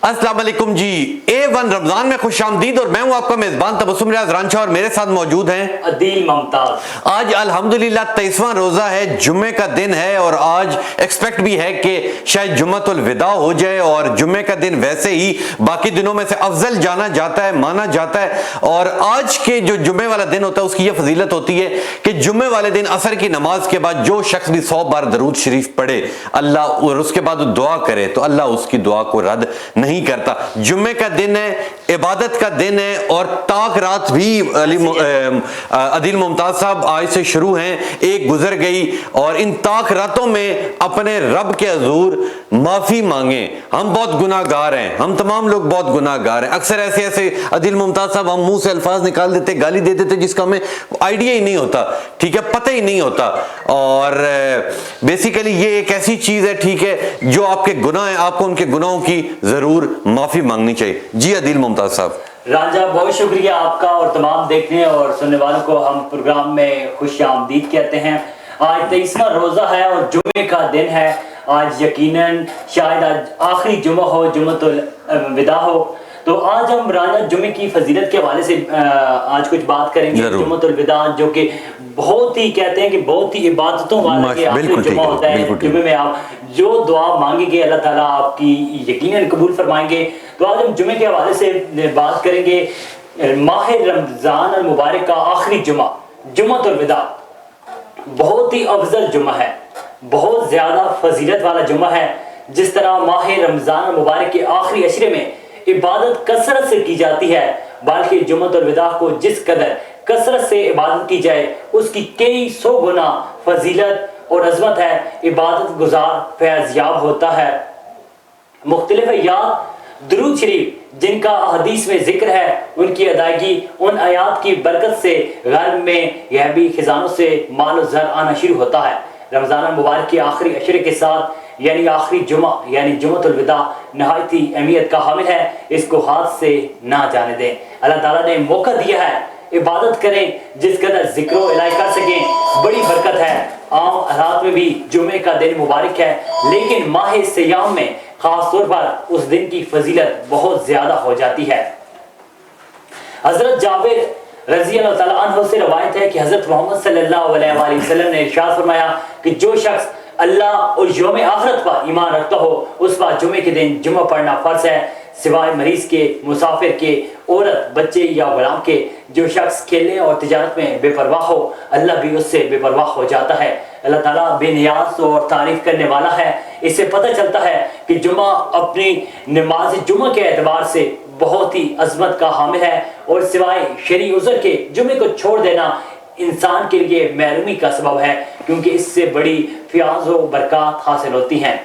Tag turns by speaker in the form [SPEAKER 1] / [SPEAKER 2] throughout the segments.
[SPEAKER 1] अस्सलाम वालेकुम जी। A1 रमजान में खुश आमदीद और मैं हूं आपका मेजबान तबस्सुम रियाज रांझा और मेरे साथ मौजूद हैं
[SPEAKER 2] अदील मुमताज।
[SPEAKER 1] आज अल्हम्दुलिल्लाह 23वां रोजा है, जुम्मे का दिन है और आज एक्सपेक्ट भी है कि शायद जुम्मतुल विदा हो जाए और जुम्मे का दिन वैसे ही बाकी दिनों में से अफजल जाना जाता है, माना जाता है। और आज के जो जुम्मे वाला दिन होता है उसकी यह फजीलत होती है कि जुम्मे वाले दिन असर की नमाज के बाद जो शख्स भी 100 बार दरूद शरीफ पढ़े अल्लाह और उसके बाद दुआ करे तो अल्लाह उसकी दुआ को रद्द नहीं करता। जुम्मे का दिन है, इबादत का दिन है और ताक रात भी अदील मुमताज साहब आज से शुरू हैं, एक गुजर गई और इन ताक रातों में अपने रब के हजूर माफी मांगे। हम बहुत गुनाहगार हैं, हम तमाम लोग बहुत गुनाहगार हैं। अक्सर ऐसे ऐसे अदील मुमताज साहब हम मुंह से अल्फाज निकाल देते, गाली दे देते जिसका हमें आइडिया ही नहीं होता, ठीक है, पता ही नहीं होता। और बेसिकली ये एक ऐसी चीज है, ठीक है, जो आपके गुनाह है, आपको उनके गुनाहों की जरूर माफी मांगनी चाहिए। जी अदील मुमताज साहब।
[SPEAKER 2] रांझा बहुत शुक्रिया आपका और तमाम देखने और सुनने वालों को हम प्रोग्राम में खुश आमदीद कहते हैं। आज 23वां रोजा है और जुम्मे का दिन है। आज यकीनन शायद आज आखिरी जुम्मा हो, जुम्मतुल विदा हो। तो आज हम रांझा जुम्मे की फजीलत के हवाले से आज कुछ बात करेंगे। जुम्मतुल विदा जो कि बहुत ही कहते हैं कि बहुत ही इबादतों वाला के आखिरी जुम्मा होता है। जुम्मे में आप जो दुआ मांगेंगे अल्लाह ताला आपकी यकीनन कबूल फरमाएंगे। तो आज हम जुम्मे के हवाले से बात करेंगे। माह रमजान और मुबारक का आखिरी जुम्मा जुम्मतुल विदा बहुत ही अफजल जुम्मा है, बहुत ज्यादा फजीलत वाला जुम्मा है। जिस तरह माह रमजान और मुबारक के आखिरी अशरे में इबादत कसरत से की जाती है, बल्कि जुम्मतुल विदा को जिस कदर कसरत से इबादत की जाए उसकी कई 100 गुना फजीलत और अजमत है। इबादत गुजार फैज़याब होता है। मुख्तलिफ आयात दुरूद शरीफ जिनका हदीस में जिक्र है उनकी अदायगी उन आयात की बरकत से घर में यह भी खजानों से माल और ज़र आना शुरू होता है। रमज़ान मुबारक के आखिरी अशरे के साथ यानी आखिरी जुमा यानी जुम्मतुल विदा नहायत ही अहमियत का हामिल है। इसको हाथ से ना जाने दें। अल्लाह ताला ने मौका दिया है, इबादत करें, जिस कदर जिक्र इलाही कर सकें, बड़ी बरकत है। आम हालात में भी जुमे का दिन मुबारक है, लेकिन माह सियाम में खास तौर पर उस दिन की फजीलत बहुत ज्यादा हो जाती है। हजरत जाबिर रजी अल्लाह तआला अन्हु से रवायत है कि हजरत मोहम्मद सल्लल्लाहु अलैहि वसल्लम ने इरशाद फरमाया कि जो शख्स अल्लाह और यौम आखिरत पर ईमान रखता हो उस पर जुमे के दिन जुम्मा पढ़ना फर्ज है, सिवाय मरीज के, मुसाफिर के, औरत, बच्चे या गुलाम के। जो शख्स खेलने और तिजारत में बेपरवाह हो अल्लाह भी उससे बेपरवाह हो जाता है। अल्लाह ताला बेनियाज और तारीफ करने वाला है। इससे पता चलता है कि जुमा अपनी नमाज जुमा के एतबार से बहुत ही अजमत का हामिल है और सिवाय शरई उज़र के जुमे को छोड़ देना इंसान के लिए महरूमी का सबब है, क्योंकि इससे बड़ी फ़याज़ व बरकत हासिल होती हैं।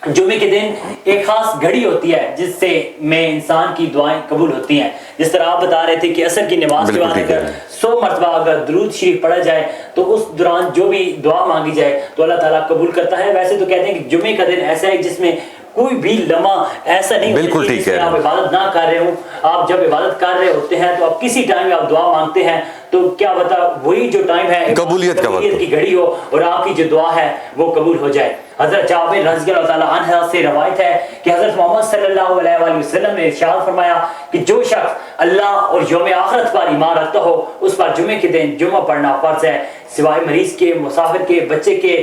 [SPEAKER 2] जुमे के दिन एक खास घड़ी होती है जिससे में इंसान की दुआएं कबूल होती हैं। जिस तरह आप बता रहे थे कि असर की नमाज के बाद अगर 100 मरतबा अगर दुरूद शरीफ पढ़ा जाए तो उस दौरान जो भी दुआ मांगी जाए तो अल्लाह ताला कबूल करता है। वैसे तो कहते हैं कि जुमे का दिन ऐसा है जिसमें कोई भी लम्हा ऐसा नहीं होता जिसमें आप इबादत ना कर रहे हो। आप जब इबादत कर रहे होते हैं तो आप किसी टाइम आप दुआ मांगते हैं तो क्या बता वही जो टाइम है कबूलियत की घड़ी हो और आपकी जो दुआ है वो कबूल हो जाए। हजरत जाबिर रज़ी अल्लाह तआला अन्हु से रवायत है कि हजरत मोहम्मद सल्लल्लाहु अलैहि वसल्लम ने इरशाद फरमाया कि जो शख्स अल्लाह और यौम आखिरत पर ईमान रखता हो उस पर जुमे के दिन जुम्मा पढ़ना फर्ज है, सिवाय मरीज के, मुसाफिर के, बच्चे के।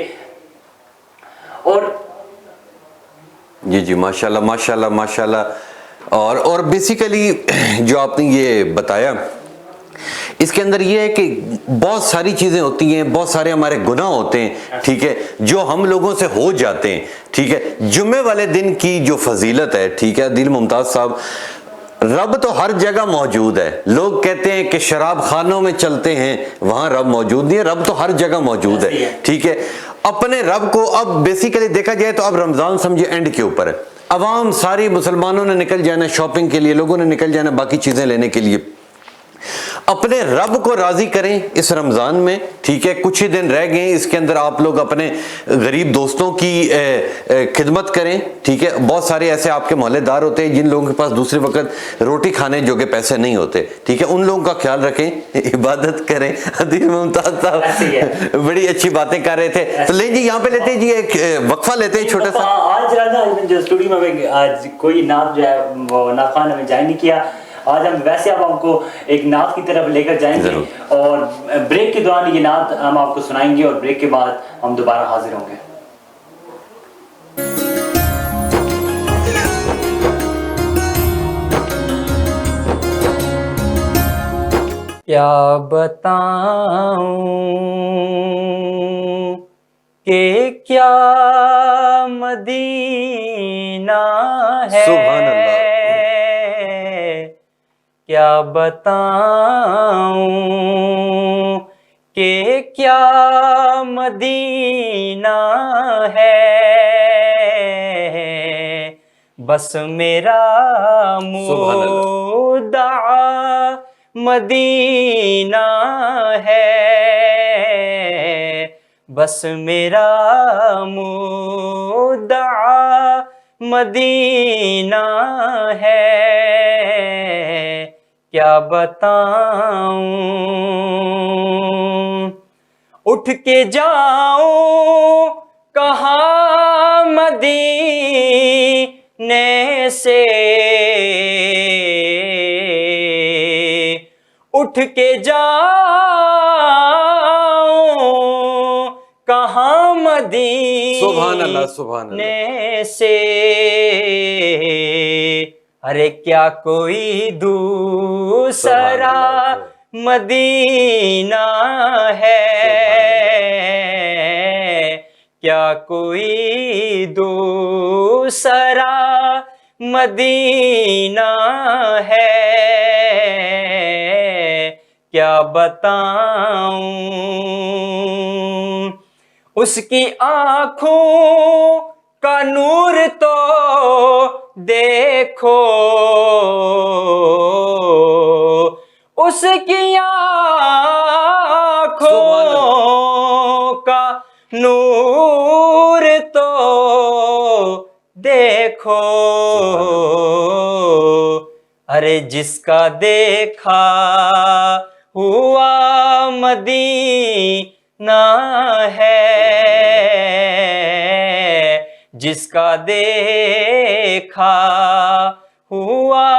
[SPEAKER 2] और
[SPEAKER 1] जी जी माशाल्लाह माशाल्लाह माशाल्लाह। और बेसिकली जो आपने ये बताया इसके अंदर ये है कि बहुत सारी चीज़ें होती हैं, बहुत सारे हमारे गुनाह होते हैं, ठीक है, जो हम लोगों से हो जाते हैं, ठीक है। जुम्मे वाले दिन की जो फजीलत है, ठीक है अदील मुमताज साहब, रब तो हर जगह मौजूद है। लोग कहते हैं कि शराब खानों में चलते हैं वहां रब मौजूद नहीं है, रब तो हर जगह मौजूद है, ठीक है। अपने रब को अब बेसिकली देखा जाए तो अब रमजान समझे एंड के ऊपर है। अवाम सारी मुसलमानों ने निकल जाना शॉपिंग के लिए, लोगों ने निकल जाना बाकी चीजें लेने के लिए। اپنے رب کو راضی کریں اس رمضان میں، ٹھیک ہے، کچھ ہی دن رہ گئے، اس کے اندر آپ لوگ اپنے غریب دوستوں کی خدمت کریں، ٹھیک ہے۔ بہت سارے ایسے آپ کے محلے دار ہوتے ہیں جن لوگوں کے پاس دوسرے وقت روٹی کھانے جو کہ پیسے نہیں ہوتے، ٹھیک ہے، ان لوگوں کا خیال رکھیں، عبادت کریں۔ عدیل ممتاز صاحب بڑی اچھی باتیں کر رہے تھے، تو لیں جی یہاں پہ لیتے ہیں جی ایک وقفہ لیتے ہیں چھوٹا سا۔
[SPEAKER 2] آج رانا جو اسٹوڈیو میں آج کوئی نعت جو ہے وہ نعت خان ہمیں جائیں نہیں کیا، آج ہم ویسے اب ہم کو ایک نعت کی طرف لے کر جائیں گے اور بریک کے دوران یہ نعت ہم آپ کو سنائیں گے اور بریک کے بعد ہم دوبارہ حاضر ہوں گے۔ کیا بتاؤں کہ کیا مدینہ ہے،
[SPEAKER 1] سبحان اللہ،
[SPEAKER 2] کیا بتاؤں کہ کیا مدینہ ہے، بس میرا مدعا مدینہ ہے، بس میرا مدعا مدینہ ہے، کیا بتاؤں، اٹھ کے جاؤں کہاں مدینے سے، اٹھ کے جاؤں کہاں
[SPEAKER 1] سبحان اللہ، سبحان اللہ،
[SPEAKER 2] مدینے سے، ارے کیا کوئی دوسرا مدینہ ہے، کیا کوئی دوسرا مدینہ ہے، کیا بتاؤں، اس کی آنکھوں کا نور تو دیکھو، اس کی آنکھوں کا نور تو دیکھو، ارے جس کا دیکھا ہوا مدینہ ہے، جس کا دیکھا ہوا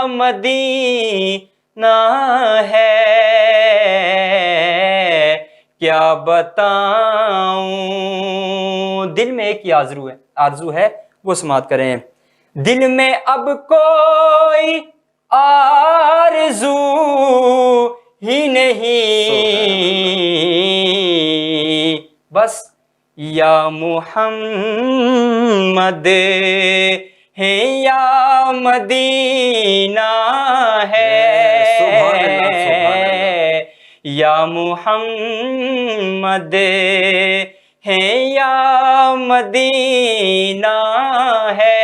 [SPEAKER 2] مدینہ ہے، کیا بتاؤں، دل میں ایک ہی آرزو ہے وہ سماعت کریں، دل میں اب کوئی آرزو ہی نہیں، بس یا محمد ہے یا مدینہ ہے، یا محمد ہے یا مدینہ ہے،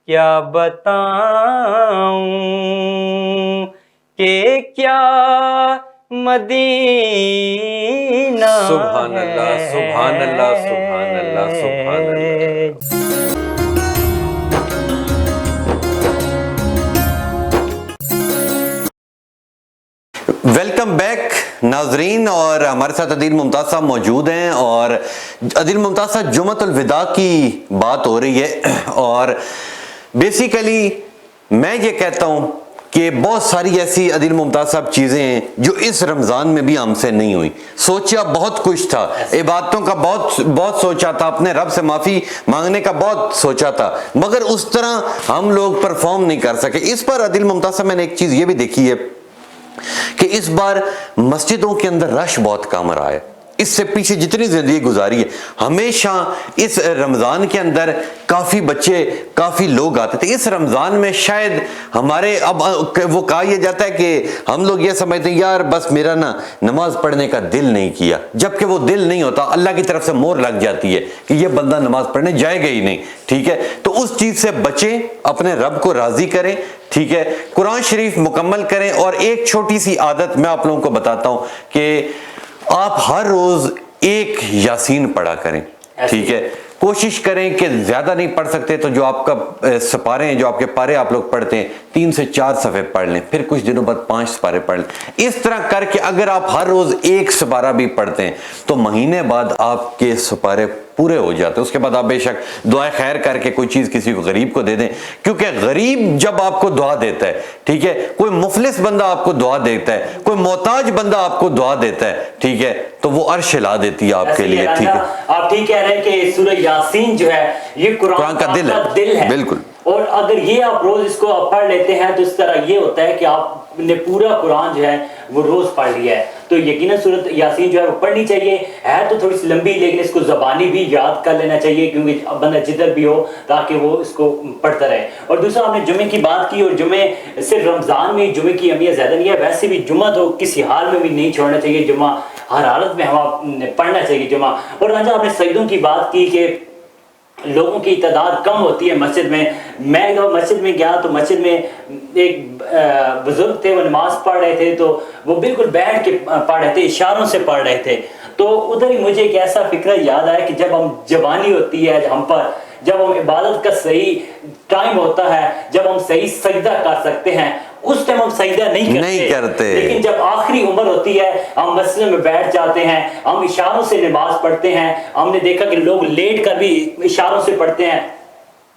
[SPEAKER 2] کیا بتاؤں کہ کیا مدینہ
[SPEAKER 1] سبحان اللہ، سبحان اللہ، سبحان اللہ، سبحان اللہ۔ ویلکم بیک ناظرین، اور ہمارے ساتھ عدیل ممتاز صاحب موجود ہیں، اور عدیل ممتاز صاحب جمعۃ الوداع کی بات ہو رہی ہے، اور بیسیکلی میں یہ کہتا ہوں کہ بہت ساری ایسی عدیل ممتاز صاحب چیزیں ہیں جو اس رمضان میں بھی ہم سے نہیں ہوئی، سوچا بہت کچھ تھا، عبادتوں کا بہت سوچا تھا، اپنے رب سے معافی مانگنے کا بہت سوچا تھا، مگر اس طرح ہم لوگ پرفارم نہیں کر سکے۔ اس پر عدیل ممتاز صاحب میں نے ایک چیز یہ بھی دیکھی ہے کہ اس بار مسجدوں کے اندر رش بہت کم رہا ہے، اس سے پیچھے جتنی زندگی گزاری ہے، ہمیشہ اس رمضان کے اندر کافی بچے، کافی لوگ آتے تھے. اس رمضان میں شاید ہمارے اب وہ کہا یہ جاتا ہے کہ ہم لوگ یہ سمجھتے ہیں یار بس میرا نا نماز پڑھنے کا دل نہیں کیا، جبکہ وہ دل نہیں ہوتا، اللہ کی طرف سے مہر لگ جاتی ہے کہ یہ بندہ نماز پڑھنے جائے گا ہی نہیں. ٹھیک ہے، تو اس چیز سے بچیں، اپنے رب کو راضی کریں. ٹھیک ہے، قرآن شریف مکمل کریں. اور ایک چھوٹی سی عادت میں آپ لوگوں کو بتاتا ہوں کہ آپ ہر روز ایک یاسین پڑھا کریں. ٹھیک ہے، کوشش کریں کہ زیادہ نہیں پڑھ سکتے تو جو آپ کا سپارے ہیں، جو آپ کے پارے آپ لوگ پڑھتے ہیں، 3 سے 4 صفحے پڑھ لیں، پھر کچھ دنوں بعد 5 سپارے پڑھ لیں. اس طرح کر کے اگر آپ ہر روز ایک سپارہ بھی پڑھتے ہیں تو مہینے بعد آپ کے سپارے پورے ہو جاتے ہیں. اس کے بعد آپ بے شک دعائے خیر کر کے کوئی چیز کسی کو غریب کو دے دیں، کیونکہ غریب جب آپ کو دعا دیتا ہے، ٹھیک ہے، کوئی مفلس بندہ آپ کو دعا دیتا ہے، کوئی محتاج بندہ آپ کو دعا دیتا ہے، ٹھیک ہے، تو وہ عرش ہلا دیتی ہے آپ کے لیے. ٹھیک ہے،
[SPEAKER 2] آپ ٹھیک کہہ رہے ہیں کہ سورہ یاسین جو ہے یہ قرآن کا دل ہے.
[SPEAKER 1] بالکل.
[SPEAKER 2] اور اگر یہ آپ روز اس کو پڑھ لیتے ہیں تو اس طرح یہ ہوتا ہے کہ آپ نے پورا قرآن جو ہے وہ روز پڑھ لیا ہے. تو یقیناً سورۃ یاسین جو ہے وہ پڑھنی چاہیے. ہے تو تھوڑی سی لمبی لیکن اس کو زبانی بھی یاد کر لینا چاہیے کیونکہ بندہ جدھر بھی ہو تاکہ وہ اس کو پڑھتا رہے. اور دوسرا آپ نے جمعے کی بات کی، اور جمعے صرف رمضان میں جمعے کی اہمیت زیادہ نہیں ہے، ویسے بھی جمعہ تو کسی حال میں بھی نہیں چھوڑنا چاہیے. جمعہ ہر حالت میں ہم پڑھنا چاہیے جمعہ. اور رنجا آپ نے سجدوں کی بات کی کہ لوگوں کی تعداد کم ہوتی ہے مسجد میں. میں ایک دفعہ مسجد میں گیا تو مسجد میں ایک بزرگ تھے، وہ نماز پڑھ رہے تھے تو وہ بالکل بیٹھ کے پڑھ رہے تھے، اشاروں سے پڑھ رہے تھے. تو ادھر ہی مجھے ایک ایسا فکرہ یاد آیا کہ جب ہم جوانی ہوتی ہے ہم پر، جب ہم عبادت کا صحیح ٹائم ہوتا ہے، جب ہم صحیح سجدہ کر سکتے ہیں، اس ٹائم ہم سجدہ نہیں کرتے. لیکن جب آخری عمر ہوتی ہے ہم مسجد میں بیٹھ جاتے ہیں، ہم اشاروں سے نماز پڑھتے ہیں. ہم نے دیکھا کہ لوگ لیٹ کر بھی اشاروں سے پڑھتے ہیں،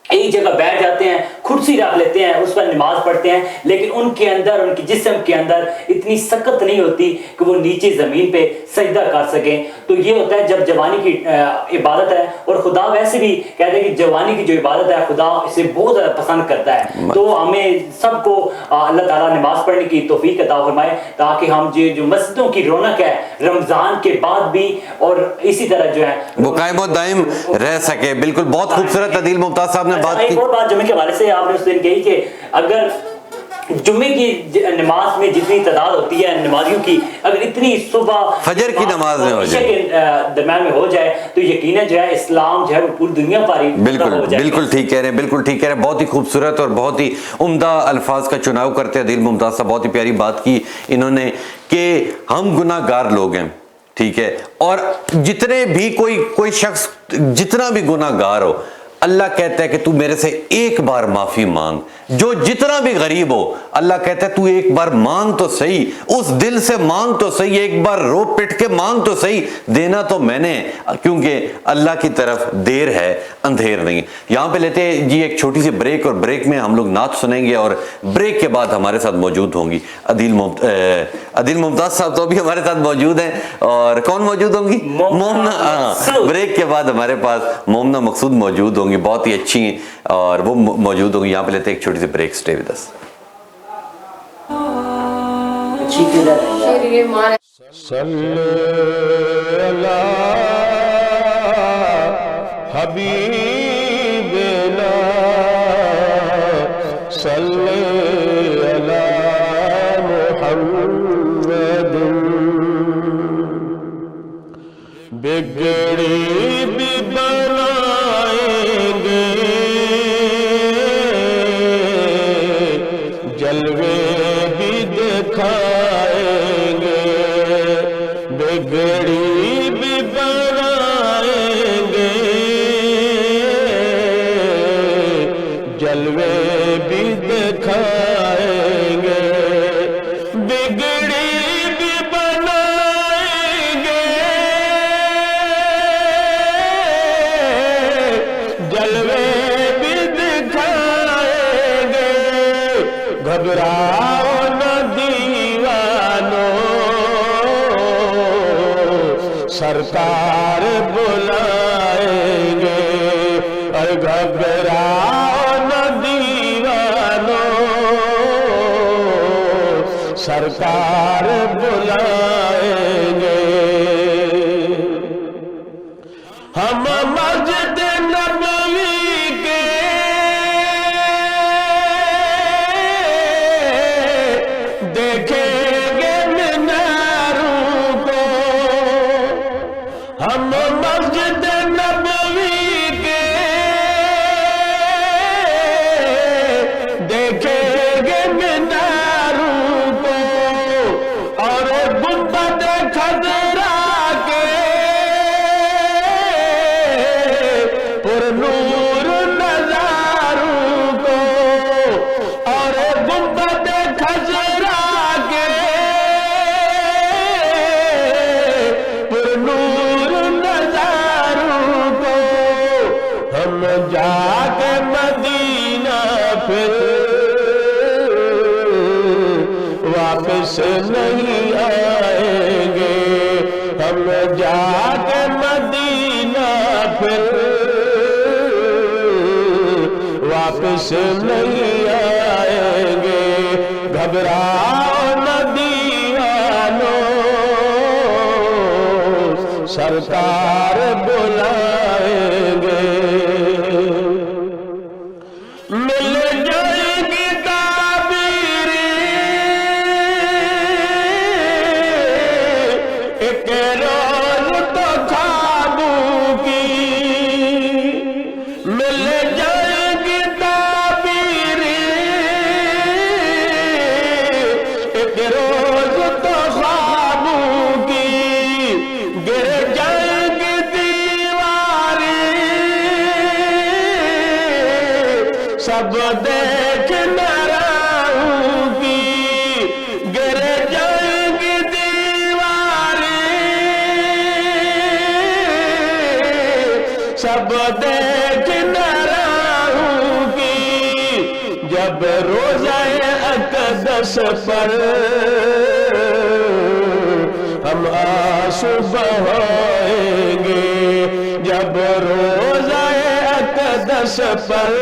[SPEAKER 2] ایک جگہ بیٹھ جاتے ہیں، کرسی رکھ لیتے ہیں، اس پر نماز پڑھتے ہیں، لیکن ان کے اندر، ان کے جسم کے اندر اتنی سخت نہیں ہوتی کہ وہ نیچے زمین پہ سجدہ کر سکیں. تو یہ ہوتا ہے جب جوانی کی عبادت ہے. اور خدا ویسے بھی کہتے ہیں کہ جوانی کی جو عبادت ہے خدا اسے بہت زیادہ پسند کرتا ہے. تو ہمیں سب کو اللہ تعالیٰ نماز پڑھنے کی توفیق عطا فرمائے تاکہ ہم جو مسجدوں کی رونق ہے رمضان کے بعد بھی اور اسی طرح جو ہے
[SPEAKER 1] وہ قائم و دائم رہ سکے. بالکل، بہت خوبصورت عدیل ممتاز صاحب نے بات کی.
[SPEAKER 2] ایک اور بات جمعے کے حوالے سے آپ نے اس دن کہی کہ اگر جمعے کی نماز میں جتنی تعداد ہوتی ہے نمازیوں کی، اگر اتنی صبح
[SPEAKER 1] فجر کی نماز میں ہو جائے،
[SPEAKER 2] کے درمیان میں ہو جائے تو یقیناً جو ہے اسلام جو ہے وہ پوری دنیا پر ہی
[SPEAKER 1] بالکل ٹھیک کہہ رہے ہیں، بالکل ٹھیک کہہ رہے ہیں. بہت ہی خوبصورت اور بہت ہی عمدہ الفاظ کا چناؤ کرتے ہیں عدیل ممتاز صاحب. بہت ہی پیاری بات کی انہوں نے کہ ہم گناہ گار لوگ ہیں. ٹھیک ہے، اور جتنے بھی کوئی شخص جتنا بھی گناہ گار ہو، اللہ کہتا ہے کہ تو میرے سے ایک بار معافی مانگ. جو جتنا بھی غریب ہو اللہ کہتا ہے تو ایک بار مانگ تو صحیح، اس دل سے مانگ تو صحیح، ایک بار رو پٹ کے مانگ تو صحیح. دینا تو میں نے، کیونکہ اللہ کی طرف دیر ہے اندھیر نہیں. یہاں پہ لیتے ہیں جی ایک چھوٹی سی بریک، اور بریک میں ہم لوگ نعت سنیں گے اور بریک کے بعد ہمارے ساتھ موجود ہوں گی عدیل ممتاز صاحب. تو ابھی ہمارے ساتھ موجود ہیں، اور کون موجود ہوں گی؟ مومنہ. بریک کے بعد ہمارے پاس مومنہ مقصود موجود ہوں گی، بہت ہی اچھی ہیں اور وہ موجود ہوں گی. یہاں پہ لیتے ایک چھوٹی سی بریک. Stay with us.
[SPEAKER 3] صلی علی حبیبنا صلی علی محمد. بگڑی بھی بنائیں گے، جلوے بھی دکھائیں گے، بگڑی بھی بنائیں گے، جلوے بھی دکھائیں گے، بگڑی بھی بنائیں گے، جلوے بھی دکھائیں گے. گھبراؤ نہ دیوانو، سرکار بلائیں گے. اور گھبراؤ نہ دیوانو، سرکار بلائیں گے. नहीं आएंगे, हम जाके मदीना फिर वापस नहीं आएंगे। घबराओ न दीवानों, सरकार बुलाएंगे। मिल जाएगी ताबीरें एक रोज तो ख्वाबों की, मिल जाएगी ताबीरें एक रोज तो ख्वाबों की, गिर जाएगी दीवारें सब देख न रहूंगी, गिर जाएंगी दीवारें सब देख न रहूंगी। जब रोज़ाए अक़दस पर हम आंसू बहाएंगे, जब रोज़ाए अक़दस पर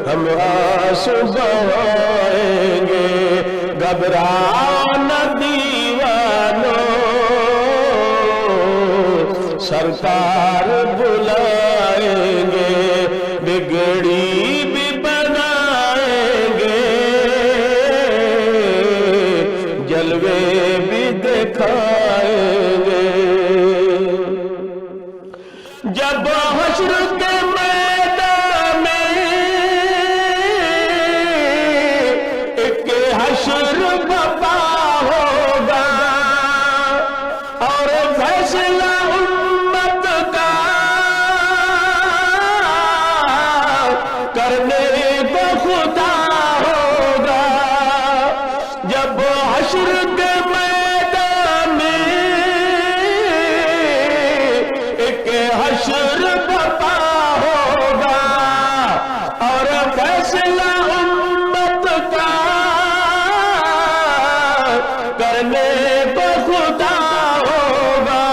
[SPEAKER 3] हम आंसू बहाएंगे। घबराओ न दीवानों, सरकार बुलाएंगे। बिगड़ी भी बनाएंगे, जलवे भी दिखाएंगे। जब हश्र के मैदान में एक हश्र बपा होगा और फैसला उम्मत का करने को खुदा होगा। जब हश्र के मैदान में एक हश्र बपा होगा और फैसला उम्मत का करने को खुदा होगा।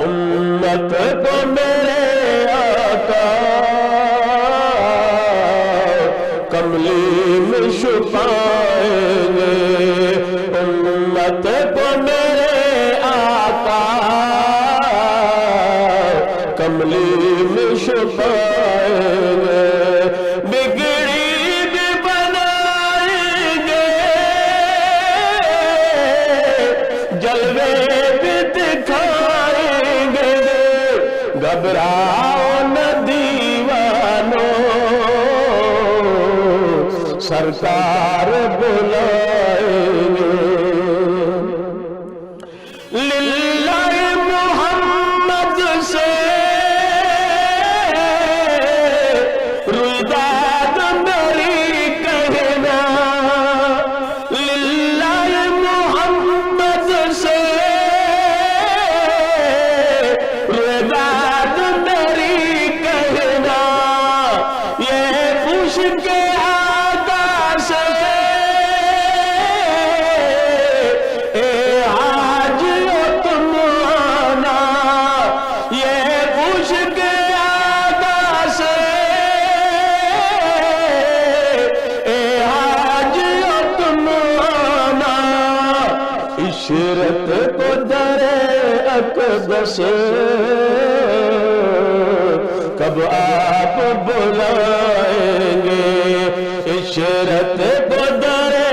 [SPEAKER 3] उम्मत को मेरे आका कमली में छुपाएंगे, उम्मत को मेरे आका कमली में छुपाएंगे। बिगड़ी भी बनाएंगे, जलवे भी दिखाएंगे। घबराओ न दीवानों, सरकार बुलाएंगे। लिल्लाहि मोहम्मद से रुइदाद मेरी कहना, लिल्लाहि मोहम्मद से रुइदाद मेरी कहना। ये पूछ के आका से ए हाजियो तुम आना, ये पूछ के आका से ए हाजियो तुम आना। इशरत को दरे अक़दस कब आप बुलाएंगे, इशरत को दरे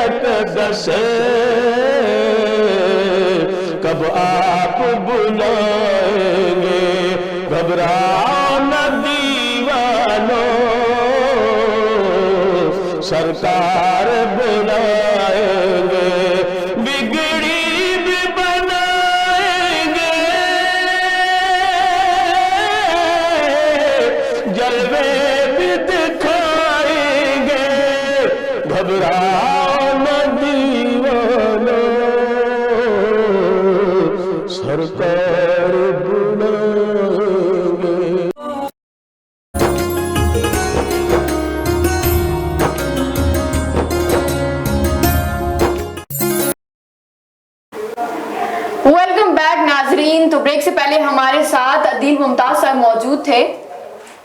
[SPEAKER 3] अक़दस कब आप बुलाएंगे। घबराओ न दीवानों, सरकार बुलाएंगे। बिगड़ी भी बनाएंगे, जलवे भी दिखाएंगे। घबराओ न दीवानों, सरकार बुलाएंगे।
[SPEAKER 4] پہلے ہمارے ساتھ عدیل ممتاز صاحب موجود تھے,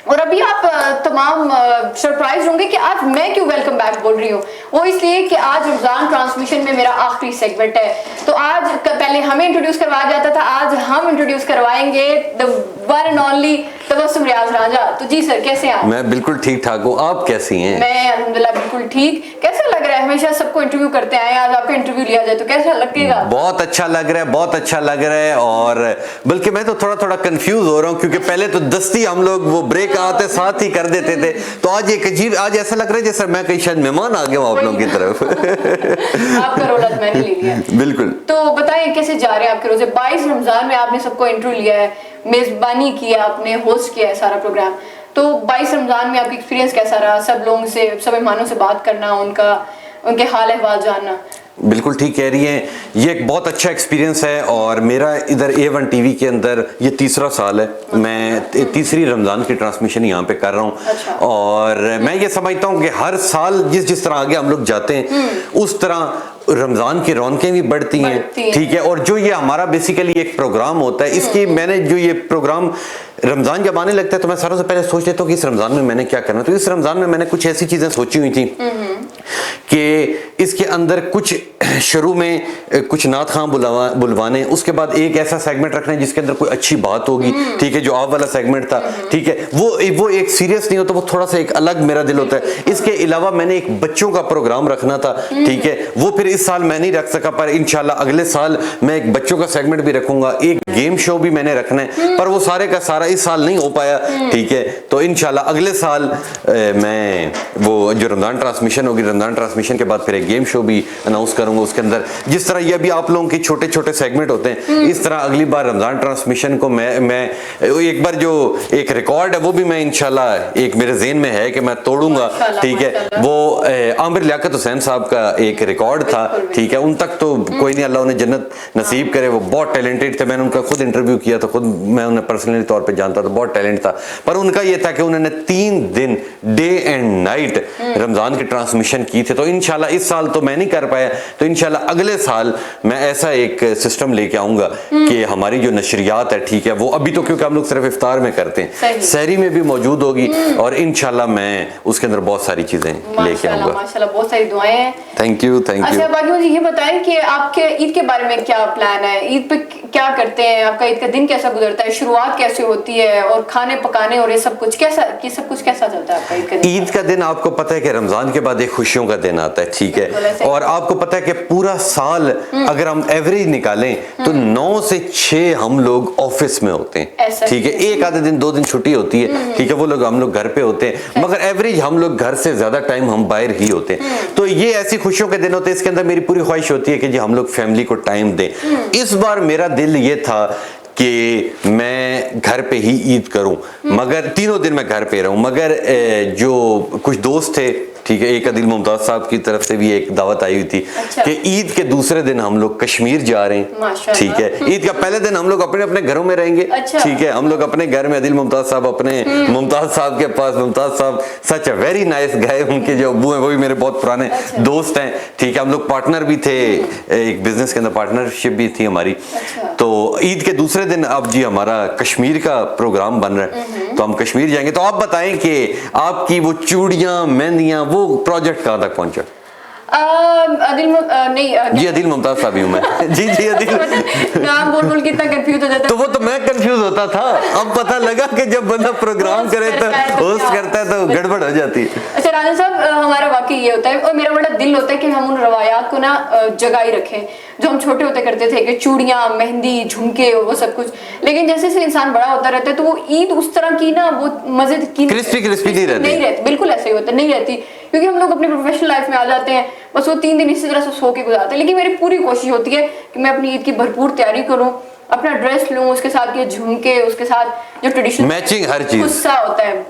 [SPEAKER 4] اور ابھی آپ تمام سرپرائز ہوں گے کہ آج میں کیوں ویلکم بیک بول رہی ہوں. وہ اس لیے کہ آج رمضان ٹرانسمیشن میں میرا آخری سیگمنٹ ہے. تو آج پہلے ہمیں انٹروڈیوس کروایا جاتا تھا, آج ہم انٹروڈیوس کروائیں گے the one and only تبسم ریاض رانجھا. تو جی سر, کیسے ہیں آپ؟
[SPEAKER 1] میں بالکل ٹھیک ٹھاک ہوں, آپ کیسی ہیں؟
[SPEAKER 4] میں الحمدللہ بالکل ٹھیک. کیسا لگ رہا ہے؟ ہمیشہ سب کو انٹرویو کرتے آئے, آج آپ کا انٹرویو لیا جائے تو کیسا لگے گا؟
[SPEAKER 1] بہت اچھا لگ رہا ہے, بہت اچھا لگ رہا ہے. اور بلکہ میں تو تھوڑا کنفیوز ہو رہا ہوں, کیونکہ پہلے تو دستی ہم لوگ وہ بریک آتے ساتھ ہی کر دیتے تھے, تو آج ایک عجیب, آج ایسا لگ رہا ہے جیسے میں کہیں شاید مہمان آ گیا ہوں آپ لوگوں کی طرف.
[SPEAKER 4] آپ کا رول آج میں نے لے لیا.
[SPEAKER 1] بالکل.
[SPEAKER 4] تو بتائیں کیسے جا رہے ہیں آپ کے روزے؟ 22 رمضان میں آپ نے سب کو انٹرویو لیا ہے, میزبانی کی ہے, آپ نے ہوسٹ کیا ہے سارا پروگرام. تو 22 رمضان میں آپ کی ایکسپیرینس کیسا رہا؟ سب لوگوں سے, سب مہمانوں سے بات کرنا, ان کے حال احوال جاننا.
[SPEAKER 1] بالکل ٹھیک کہہ رہی ہیں, یہ ایک بہت اچھا ایکسپیرینس ہے. اور میرا ادھر A1 ٹی وی کے اندر یہ تیسرا سال ہے, میں تیسری رمضان کی ٹرانسمیشن یہاں پہ کر رہا ہوں. اور میں یہ سمجھتا ہوں کہ ہر سال جس طرح آگے ہم لوگ جاتے ہیں اس طرح رمضان کی رونقیں بھی بڑھتی ہیں. ٹھیک ہے. اور جو یہ ہمارا بیسیکلی ایک پروگرام ہوتا ہے, اس کی میں نے جو یہ پروگرام رمضان جب آنے لگتا ہے تو میں ساروں سے پہلے سوچ لیتا ہوں کہ اس رمضان میں میں نے کیا کرنا. تو اس رمضان میں نے کچھ ایسی چیزیں سوچی ہوئی تھیں کہ اس کے اندر کچھ شروع میں کچھ نعت خواں بلوانے, اس کے بعد ایک ایسا سیگمنٹ رکھنا ہے جس کے اندر کوئی اچھی بات ہوگی. ٹھیک ہے, جو آپ والا سیگمنٹ تھا, ٹھیک ہے, وہ ایک سیریس نہیں ہوتا, وہ تھوڑا سا ایک الگ میرا دل ہوتا ہے. اس کے علاوہ میں نے ایک بچوں کا پروگرام رکھنا تھا. ٹھیک ہے, وہ پھر اس سال میں نہیں رکھ سکا, پر انشاءاللہ اگلے سال میں ایک بچوں کا سیگمنٹ بھی رکھوں گا. ایک گیم شو بھی میں نے رکھنا ہے, پر وہ سارے کا سارا اس سال نہیں ہو پایا. ٹھیک ہے, تو انشاءاللہ اگلے سال میں وہ جو رمضان ٹرانسمیشن ہوگی, رمضان ٹرانسمیشن کے بعد پھر ایک گیم شو بھی اناؤنس کروں گا. اس کے اندر جس طرح یہ ابھی آپ لوگوں کے چھوٹے چھوٹے سیگمنٹ ہوتے ہیں, اس طرح اگلی بار رمضان ٹرانسمیشن کو میں ایک بار جو ایک ریکارڈ ہے وہ بھی میں انشاءاللہ ایک میرے ذہن میں ہے کہ میں توڑوں گا. ٹھیک ہے, وہ عامر لیاقت حسین صاحب کا ایک ریکارڈ تھا. ٹھیک ہے, ان تک تو کوئی نہیں, اللہ انہیں جنت نصیب کرے, وہ بہت ٹیلنٹڈ تھے. میں نے ان کا خود انٹرویو کیا تھا, خود میں انہیں پرسنلی طور پہ جانتا تھا, بہت ٹیلنٹ تھا. پر ان کا یہ تھا کہ انہوں نے 3 دن ڈے اینڈ نائٹ رمضان کی ٹرانسمیشن کی تھی. تو انشاءاللہ اس سال تو میں نہیں کر پایا, تو انشاءاللہ اگلے سال میں ایسا ایک سسٹم لے کے آؤں گا کہ ہماری جو نشریات ہے, ٹھیک ہے, وہ ابھی تو کیونکہ ہم لوگ صرف افطار میں کرتے ہیں, سحری میں بھی موجود ہوگی, اور انشاءاللہ میں اس کے اندر بہت ساری چیزیں لے کے آؤں گا.
[SPEAKER 4] ماشاءاللہ, بہت ساری دعائیں ہیں.
[SPEAKER 1] Thank you.
[SPEAKER 4] اچھا, باقی مجھے یہ بتائیں کہ آپ کے عید کے بارے میں کیا پلان ہے؟ عید پہ کیا کرتے ہیں؟ آپ کا عید کا دن کیسا گزرتا ہے؟ شروعات کیسے ہوتی ہے؟ اور کھانے پکانے اور یہ سب کچھ کیسا چلتا ہے آپ کا عید کا دن؟
[SPEAKER 1] عید کا دن آپ کو پتہ ہے کہ رمضان کے بعد ایک خوشیوں کا دن آتا ہے. ٹھیک ہے, اور آپ کو پتہ ہے کہ پورا سال اگر ہم ایوریج نکالیں تو 9 سے 6 ہم لوگ آفس میں ہوتے ہیں. ٹھیک ہے, ایک آدھے دن 2 دن چھٹی ہوتی ہے. ٹھیک ہے, وہ لوگ ہم لوگ گھر پہ ہوتے ہیں, مگر ایوریج ہم لوگ گھر سے زیادہ ٹائم ہم باہر ہی ہوتے ہیں. تو یہ ایسی خوشیوں کے دن ہوتے ہیں, اس کے اندر میری پوری خواہش ہوتی ہے کہ جی ہم لوگ فیملی کو ٹائم دیں. اس بار میرا دل یہ تھا کہ میں گھر پہ ہی عید کروں, مگر 3 دن میں گھر پہ رہوں. مگر جو کچھ دوست تھے, ٹھیک ہے, ایک عدیل ممتاز صاحب کی طرف سے بھی ایک دعوت آئی ہوئی تھی کہ عید کے دوسرے دن ہم لوگ کشمیر جا رہے ہیں. ٹھیک ہے, عید کا پہلے دن ہم لوگ اپنے گھروں میں رہیں گے. ٹھیک ہے, ہم لوگ اپنے گھر میں, عدیل ممتاز صاحب اپنے ممتاز صاحب کے پاس, ممتاز صاحب سچ اے ویری نائس گائے, ان کے جو ابو ہیں وہ بھی میرے بہت پرانے دوست ہیں. ٹھیک ہے, ہم لوگ پارٹنر بھی تھے, ایک بزنس کے اندر پارٹنرشپ بھی تھی ہماری. تو عید کے دوسرے دن اب جی ہمارا کشمیر کا پروگرام بن رہا ہے, تو ہم کشمیر جائیں گے. تو آپ بتائیں کہ آپ کی وہ چوڑیاں, مہندیاں, وہ پروجیکٹ کہاں تک پہنچا؟ جی عدیل ممتاز صاحب ہی ہوں میں. جی عدیل
[SPEAKER 4] نام بول کتنا کنفیوز ہو جاتا ہے.
[SPEAKER 1] تو وہ تو میں کنفیوز ہوتا تھا, اب پتہ لگا کہ جب بندہ پروگرام کرے تو ہوسٹ کرتا ہے تو گڑبڑ ہو جاتی ہے.
[SPEAKER 4] اچھا رانجھا صاحب, ہمارا واقعی یہ ہوتا ہے, اور میرا بڑا دل ہوتا ہے کہ ہم ان روایات کو نا جگائی رکھیں جو ہم چھوٹے ہوتے کرتے تھے, کہ چوڑیاں, مہندی, جھمکے, وہ سب کچھ. لیکن جیسے جیسے انسان بڑا ہوتا رہتا ہے تو وہ عید اس طرح کی نا وہ مزے کی
[SPEAKER 1] کرسپی نہیں رہتی.
[SPEAKER 4] بالکل ایسا ہی ہوتا ہے, نہیں رہتی, کیونکہ ہم لوگ اپنے پروفیشنل لائف میں آ جاتے ہیں, بس وہ 3 دن اسی طرح سے سو کے گزارتے ہیں. لیکن میری پوری کوشش ہوتی ہے کہ میں اپنی عید کی بھرپور تیاری کروں, اپنا ڈریس لوں, اس کے ساتھ یہ جھمکے, اس کے ساتھ جو ٹریڈیشنل
[SPEAKER 1] میچنگ ہر چیز
[SPEAKER 4] خصہ ہوتا ہے.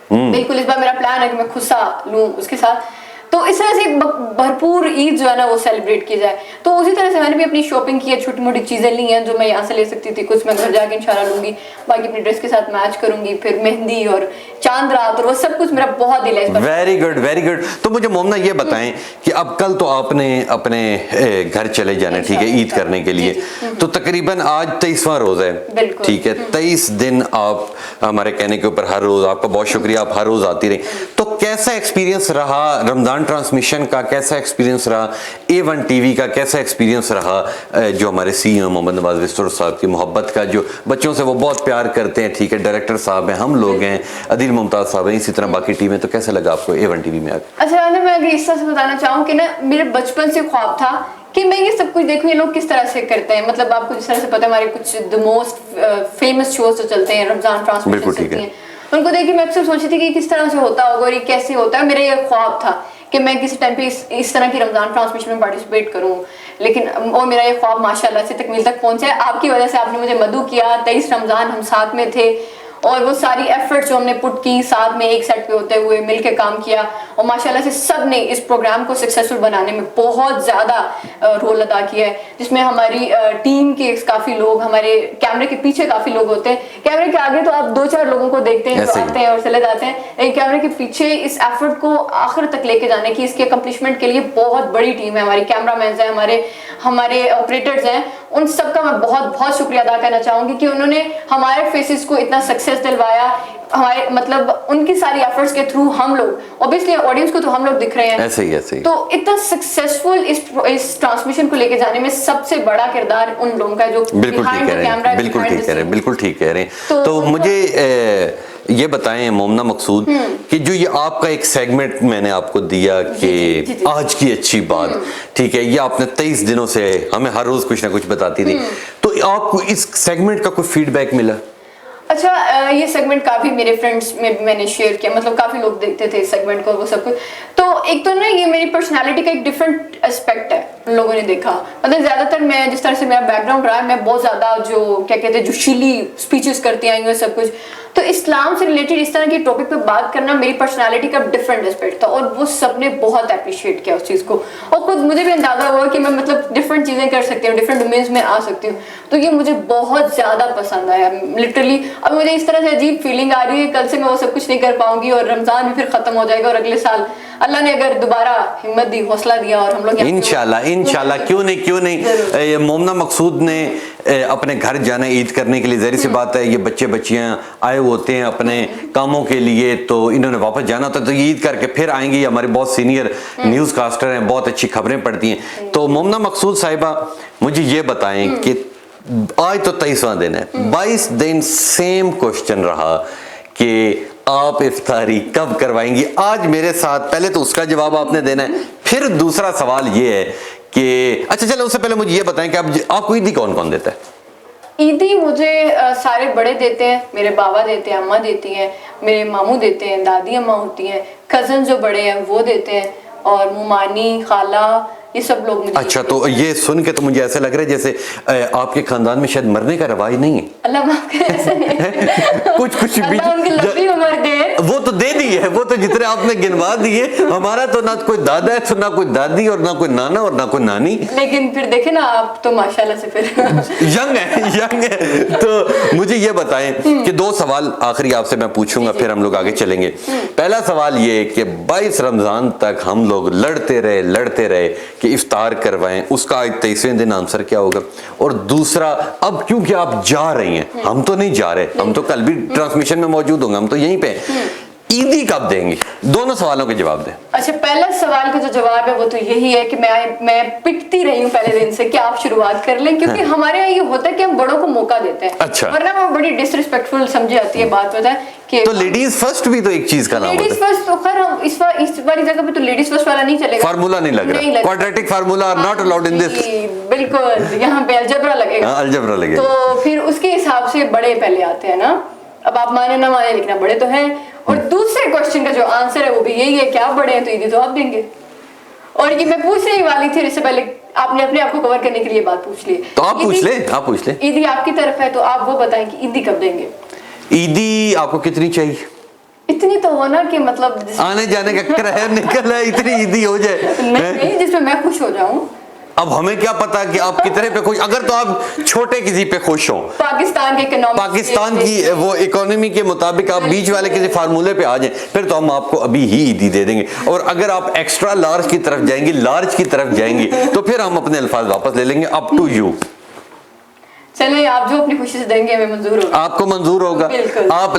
[SPEAKER 4] بالکل, اس بار میرا پلان ہے کہ میں خصہ لوں اس کے ساتھ, تو اس طرح سے بھرپور عید جو ہے نا وہ سیلیبریٹ کی جائے. تو اسی طرح سے میں نے بھی اپنی شاپنگ کی ہے, چھوٹی موٹی چیزیں لی ہیں جو میں یہاں سے لے سکتی تھی, کچھ میں گھر جا کے انشاءاللہ لوں گی, باقی اپنی ڈریس کے ساتھ میچ کروں گی. پھر مہندی اور चांद रात और वो सब कुछ मेरा बहुत दिल है इस पर।
[SPEAKER 1] Very good very good. तो मुझे मोमना ये बताएं कि अब कल तो आपने अपने घर चले जाना, ठीक है, ईद करने के लिए, तो तकरीबन आज 23वां रोज़ है,
[SPEAKER 4] बिल्कुल।
[SPEAKER 1] ठीक है, 23 दिन आप हमारे कहने के ऊपर हर रोज़, आपका बहुत शुक्रिया, आप हर रोज़ आती रही। तो कैसा एक्सपीरियंस रहा रमज़ान ट्रांसमिशन का, कैसा एक्सपीरियंस रहा A1 टीवी का, कैसा एक्सपीरियंस रहा जो हमारे CEO मोहम्मद नवाज विस्तर साहब की मोहब्बत का, जो बच्चों से वो बहुत प्यार करते हैं, ठीक है, डायरेक्टर साहब हैं, हम लोग हैं, अदील मुमताज़ साहब हैं, इसी तरह बाकी टीमें, तो कैसा लगा आपको A1 टीवी में आकर?
[SPEAKER 4] अच्छा राना, मैं अगर इस तरह से बताना चाहूँ कि ना मेरे बचपन से ख्वाब था कि मैं ये सब कुछ देखूं, ये लोग किस तरह से करते हैं। मतलब आपको जिस तरह से पता है हमारे कुछ द मोस्ट फेमस शोज जो चलते हैं, रमजान ट्रांसमिशन चलती हैं, उनको देख के मैं अक्सर सोचती थी कि किस तरह से होता होगा और ये कैसे होता है। मेरा ये ख्वाब था कि मैं किसी टाइम पे इस तरह की रमजान ट्रांसमिशन में पार्टिसिपेट करूं, लेकिन और मेरा ये ख्वाब माशाल्लाह से तकमील तक पहुंचा है। आपकी वजह से आपने मुझे मदू किया, 23 रमजान हम साथ में थे और वो सारी एफर्ट्स जो हमने पुट की, साथ में एक सेट पे होते हुए मिलके काम किया, और माशाल्लाह से सब ने इस प्रोग्राम को सक्सेसफुल बनाने में बहुत ज़्यादा रोल अदा किया है, जिसमें हमारी टीम के काफ़ी लोग, हमारे कैमरे के पीछे काफ़ी लोग होते हैं। कैमरे के आगे तो आप 2-4 लोगों को देखते हैं जो आते हैं और चले जाते हैं, लेकिन कैमरे के पीछे इस एफर्ट को आखिर तक लेके जाने की, इसके अकम्पलिशमेंट के लिए बहुत बड़ी टीम है। हमारी कैमरामैन हैं, हमारे ऑपरेटर्स हैं, उन सब का मैं बहुत बहुत शुक्रिया अदा करना चाहूँगी कि उन्होंने हमारे फेसेस को इतना सक्सेस दिलवाया। हमारे मतलब उनकी सारी एफर्ट्स के थ्रू हम लोग, ऑब्वियसली ऑडियंस को तो हम लोग दिख रहे हैं, ऐसे ही। तो इतना सक्सेसफुल इस ट्रांसमिशन को लेके जाने में सबसे बड़ा किरदार उन लोगों का जो बिहाइंड द कैमरा,
[SPEAKER 1] बिल्कुल ठीक कह रहे हैं, बिल्कुल ठीक कह रहे हैं। तो मुझे ये बताएं मोमना मकसूद कि जो ये आपका एक सेगमेंट मैंने आपको दिया कि आज की अच्छी बात, ठीक है, ये आपने 23 दिनों से हमें हर रोज कुछ ना कुछ बताती थी, तो आपको इस सेगमेंट का कोई फीडबैक मिला?
[SPEAKER 4] अच्छा, ये सेगमेंट काफ़ी मेरे फ्रेंड्स में भी मैंने शेयर किया, मतलब काफ़ी लोग देखते थे इस सेगमेंट को, वो सब कुछ। तो एक तो ना ये मेरी पर्सनालिटी का एक डिफरेंट एस्पेक्ट है, उन लोगों ने देखा। मतलब ज़्यादातर मैं जिस तरह से मेरा बैकग्राउंड रहा है, मैं बहुत ज़्यादा जो क्या कहते हैं जोशीली स्पीचेस करती आई हूँ सब कुछ, तो इस्लाम से रिलेटेड इस तरह के टॉपिक पे बात करना मेरी पर्सनालिटी का डिफरेंट एस्पेक्ट था, और वो सबने बहुत अप्रिशिएट किया उस चीज़ को, और खुद मुझे भी अंदाजा हुआ कि मैं मतलब डिफरेंट चीज़ें कर सकती हूँ, डिफरेंट डोमेन्स में आ सकती हूँ। तो ये मुझे बहुत ज़्यादा पसंद आया लिटरली। अब मुझे इस तरह से अजीब फीलिंग आ रही है, कल से मैं वो सब कुछ नहीं कर पाऊंगी और रमज़ान भी फिर ख़त्म हो जाएगा, और अगले साल अल्लाह ने अगर दोबारा हिम्मत दी, हौसला दिया और हम लोग
[SPEAKER 1] इंशाल्लाह क्यों नहीं मोमना मकसूद ने अपने घर जाना ईद करने के लिए, ज़ाहिर सी बात है, ये बच्चे बच्चियां आए होते हैं अपने कामों के लिए, तो इन्होंने वापस जाना था, तो ईद करके फिर आएंगी। हमारे बहुत सीनियर न्यूज़ कास्टर हैं, बहुत अच्छी खबरें पढ़ती हैं। तो मोमना मकसूद साहिबा, मुझे ये बताएं कि आज तो 23वां दिन है, 22 दिन सेम क्वेश्चन रहा कि आप इफ्तारी कब करवाएंगी। आज मेरे साथ पहले तो उसका जवाब आपने देना है, फिर दूसरा सवाल ये है कि अच्छा चलो उससे पहले मुझे ये बताएं कि आपको ईदी कौन कौन देता है?
[SPEAKER 4] ईदी मुझे सारे बड़े देते हैं, मेरे बाबा देते हैं, अम्मा देती हैं, मेरे मामू देते हैं, दादी अम्मा होती हैं, कज़न जो बड़े हैं वो देते हैं, और मुमानी खाला, ये सब लोग मुझे।
[SPEAKER 1] अच्छा, तो ये सुन के तो मुझे ऐसा लग रहा है जैसे आपके खानदान में शायद मरने का रवाज नहीं है।
[SPEAKER 4] अल्लाह माफ करे, ऐसा नहीं है।
[SPEAKER 1] कुछ
[SPEAKER 4] अल्लाह उनकी लंबी उम्र दे।
[SPEAKER 1] वो तो दे दी है, वो तो जितने आपने गिनवा दिए। हमारा तो ना कोई दादा है, तो ना कोई दादी, और ना कोई नाना, और ना कोई नानी।
[SPEAKER 4] लेकिन फिर देखे ना, आप तो माशाल्लाह से फिर
[SPEAKER 1] यंग है। तो मुझे ये बताएं कि 2 सवाल आखिरी आपसे मैं पूछूंगा, फिर हम लोग आगे चलेंगे। पहला सवाल ये कि 22 रमजान तक हम लोग लड़ते रहे कि इफ्तार करवाएं, उसका आज 23वें दिन आंसर क्या होगा? और दूसरा, अब क्योंकि आप जा रही हैं, हम तो नहीं जा रहे, हम तो कल भी ट्रांसमिशन में मौजूद होंगे, हम तो यहीं पे, ईदी कब देंगी? दोनों सवालों के जवाब दें।
[SPEAKER 4] अच्छा, पहला सवाल का जो जवाब है वो तो यही है कि मैं पिटती रही हूँ पहले दिन से कि आप शुरुआत कर लें, क्योंकि हमारे यहाँ ये होता है कि हम बड़ों को मौका देते हैं।
[SPEAKER 1] अच्छा।
[SPEAKER 4] वरना वो बड़ी डिसरिस्पेक्टफुल समझी जाती है बात, पता है कि
[SPEAKER 1] तो लेडीज फर्स्ट भी तो एक चीज का नाम होता है।
[SPEAKER 4] लेडीज फर्स्ट तो खैर हम इस वाली जगह पे तो लेडीज फर्स्ट वाला नहीं चलेगा,
[SPEAKER 1] फार्मूला नहीं लग रहा, quadratic formula are not allowed in this.
[SPEAKER 4] बिल्कुल, यहाँ पे अलजबरा लगेगा।
[SPEAKER 1] अलजबरा लगेगा।
[SPEAKER 4] तो फिर उसके हिसाब से बड़े पहले आते हैं ना, अब आप माने ना माने लेकिन बड़े तो हैं। और दूसरे क्वेश्चन का जो आंसर है वो भी यही है कि आप बड़े हैं तो ईदी तो आप देंगे। और ये मैं पूछने ही वाली थी, इससे पहले आपने अपने आप को कवर करने के लिए बात पूछ ली,
[SPEAKER 1] तो आप पूछ ले।
[SPEAKER 4] ईदी आपकी तरफ है, तो आप वो बताएं कि ईदी कब देंगे?
[SPEAKER 1] ईदी आपको कितनी चाहिए?
[SPEAKER 4] इतनी तो हो ना कि मतलब
[SPEAKER 1] आने जाने का किराया निकल है, इतनी ईदी हो जाए
[SPEAKER 4] नहीं, जिसमें मैं खुश हो जाऊं।
[SPEAKER 1] अब हमें क्या पता कि आप कितने पे खुश, अगर तो आप छोटे किसी पे खुश हो,
[SPEAKER 4] पाकिस्तान के
[SPEAKER 1] पाकिस्तान की वो इकोनॉमी के मुताबिक आप बीच वाले किसी फार्मूले पे आ जाएं, फिर तो हम आपको अभी ही ईदी दे देंगे। और अगर आप एक्स्ट्रा लार्ज की तरफ जाएंगी, लार्ज की तरफ जाएंगी, तो फिर हम अपने अल्फाज वापस ले लेंगे। Up to you.
[SPEAKER 4] चलिए, आप जो अपनी खुशी से देंगे हमें मंजूर होगा।
[SPEAKER 1] आपको मंजूर होगा? आप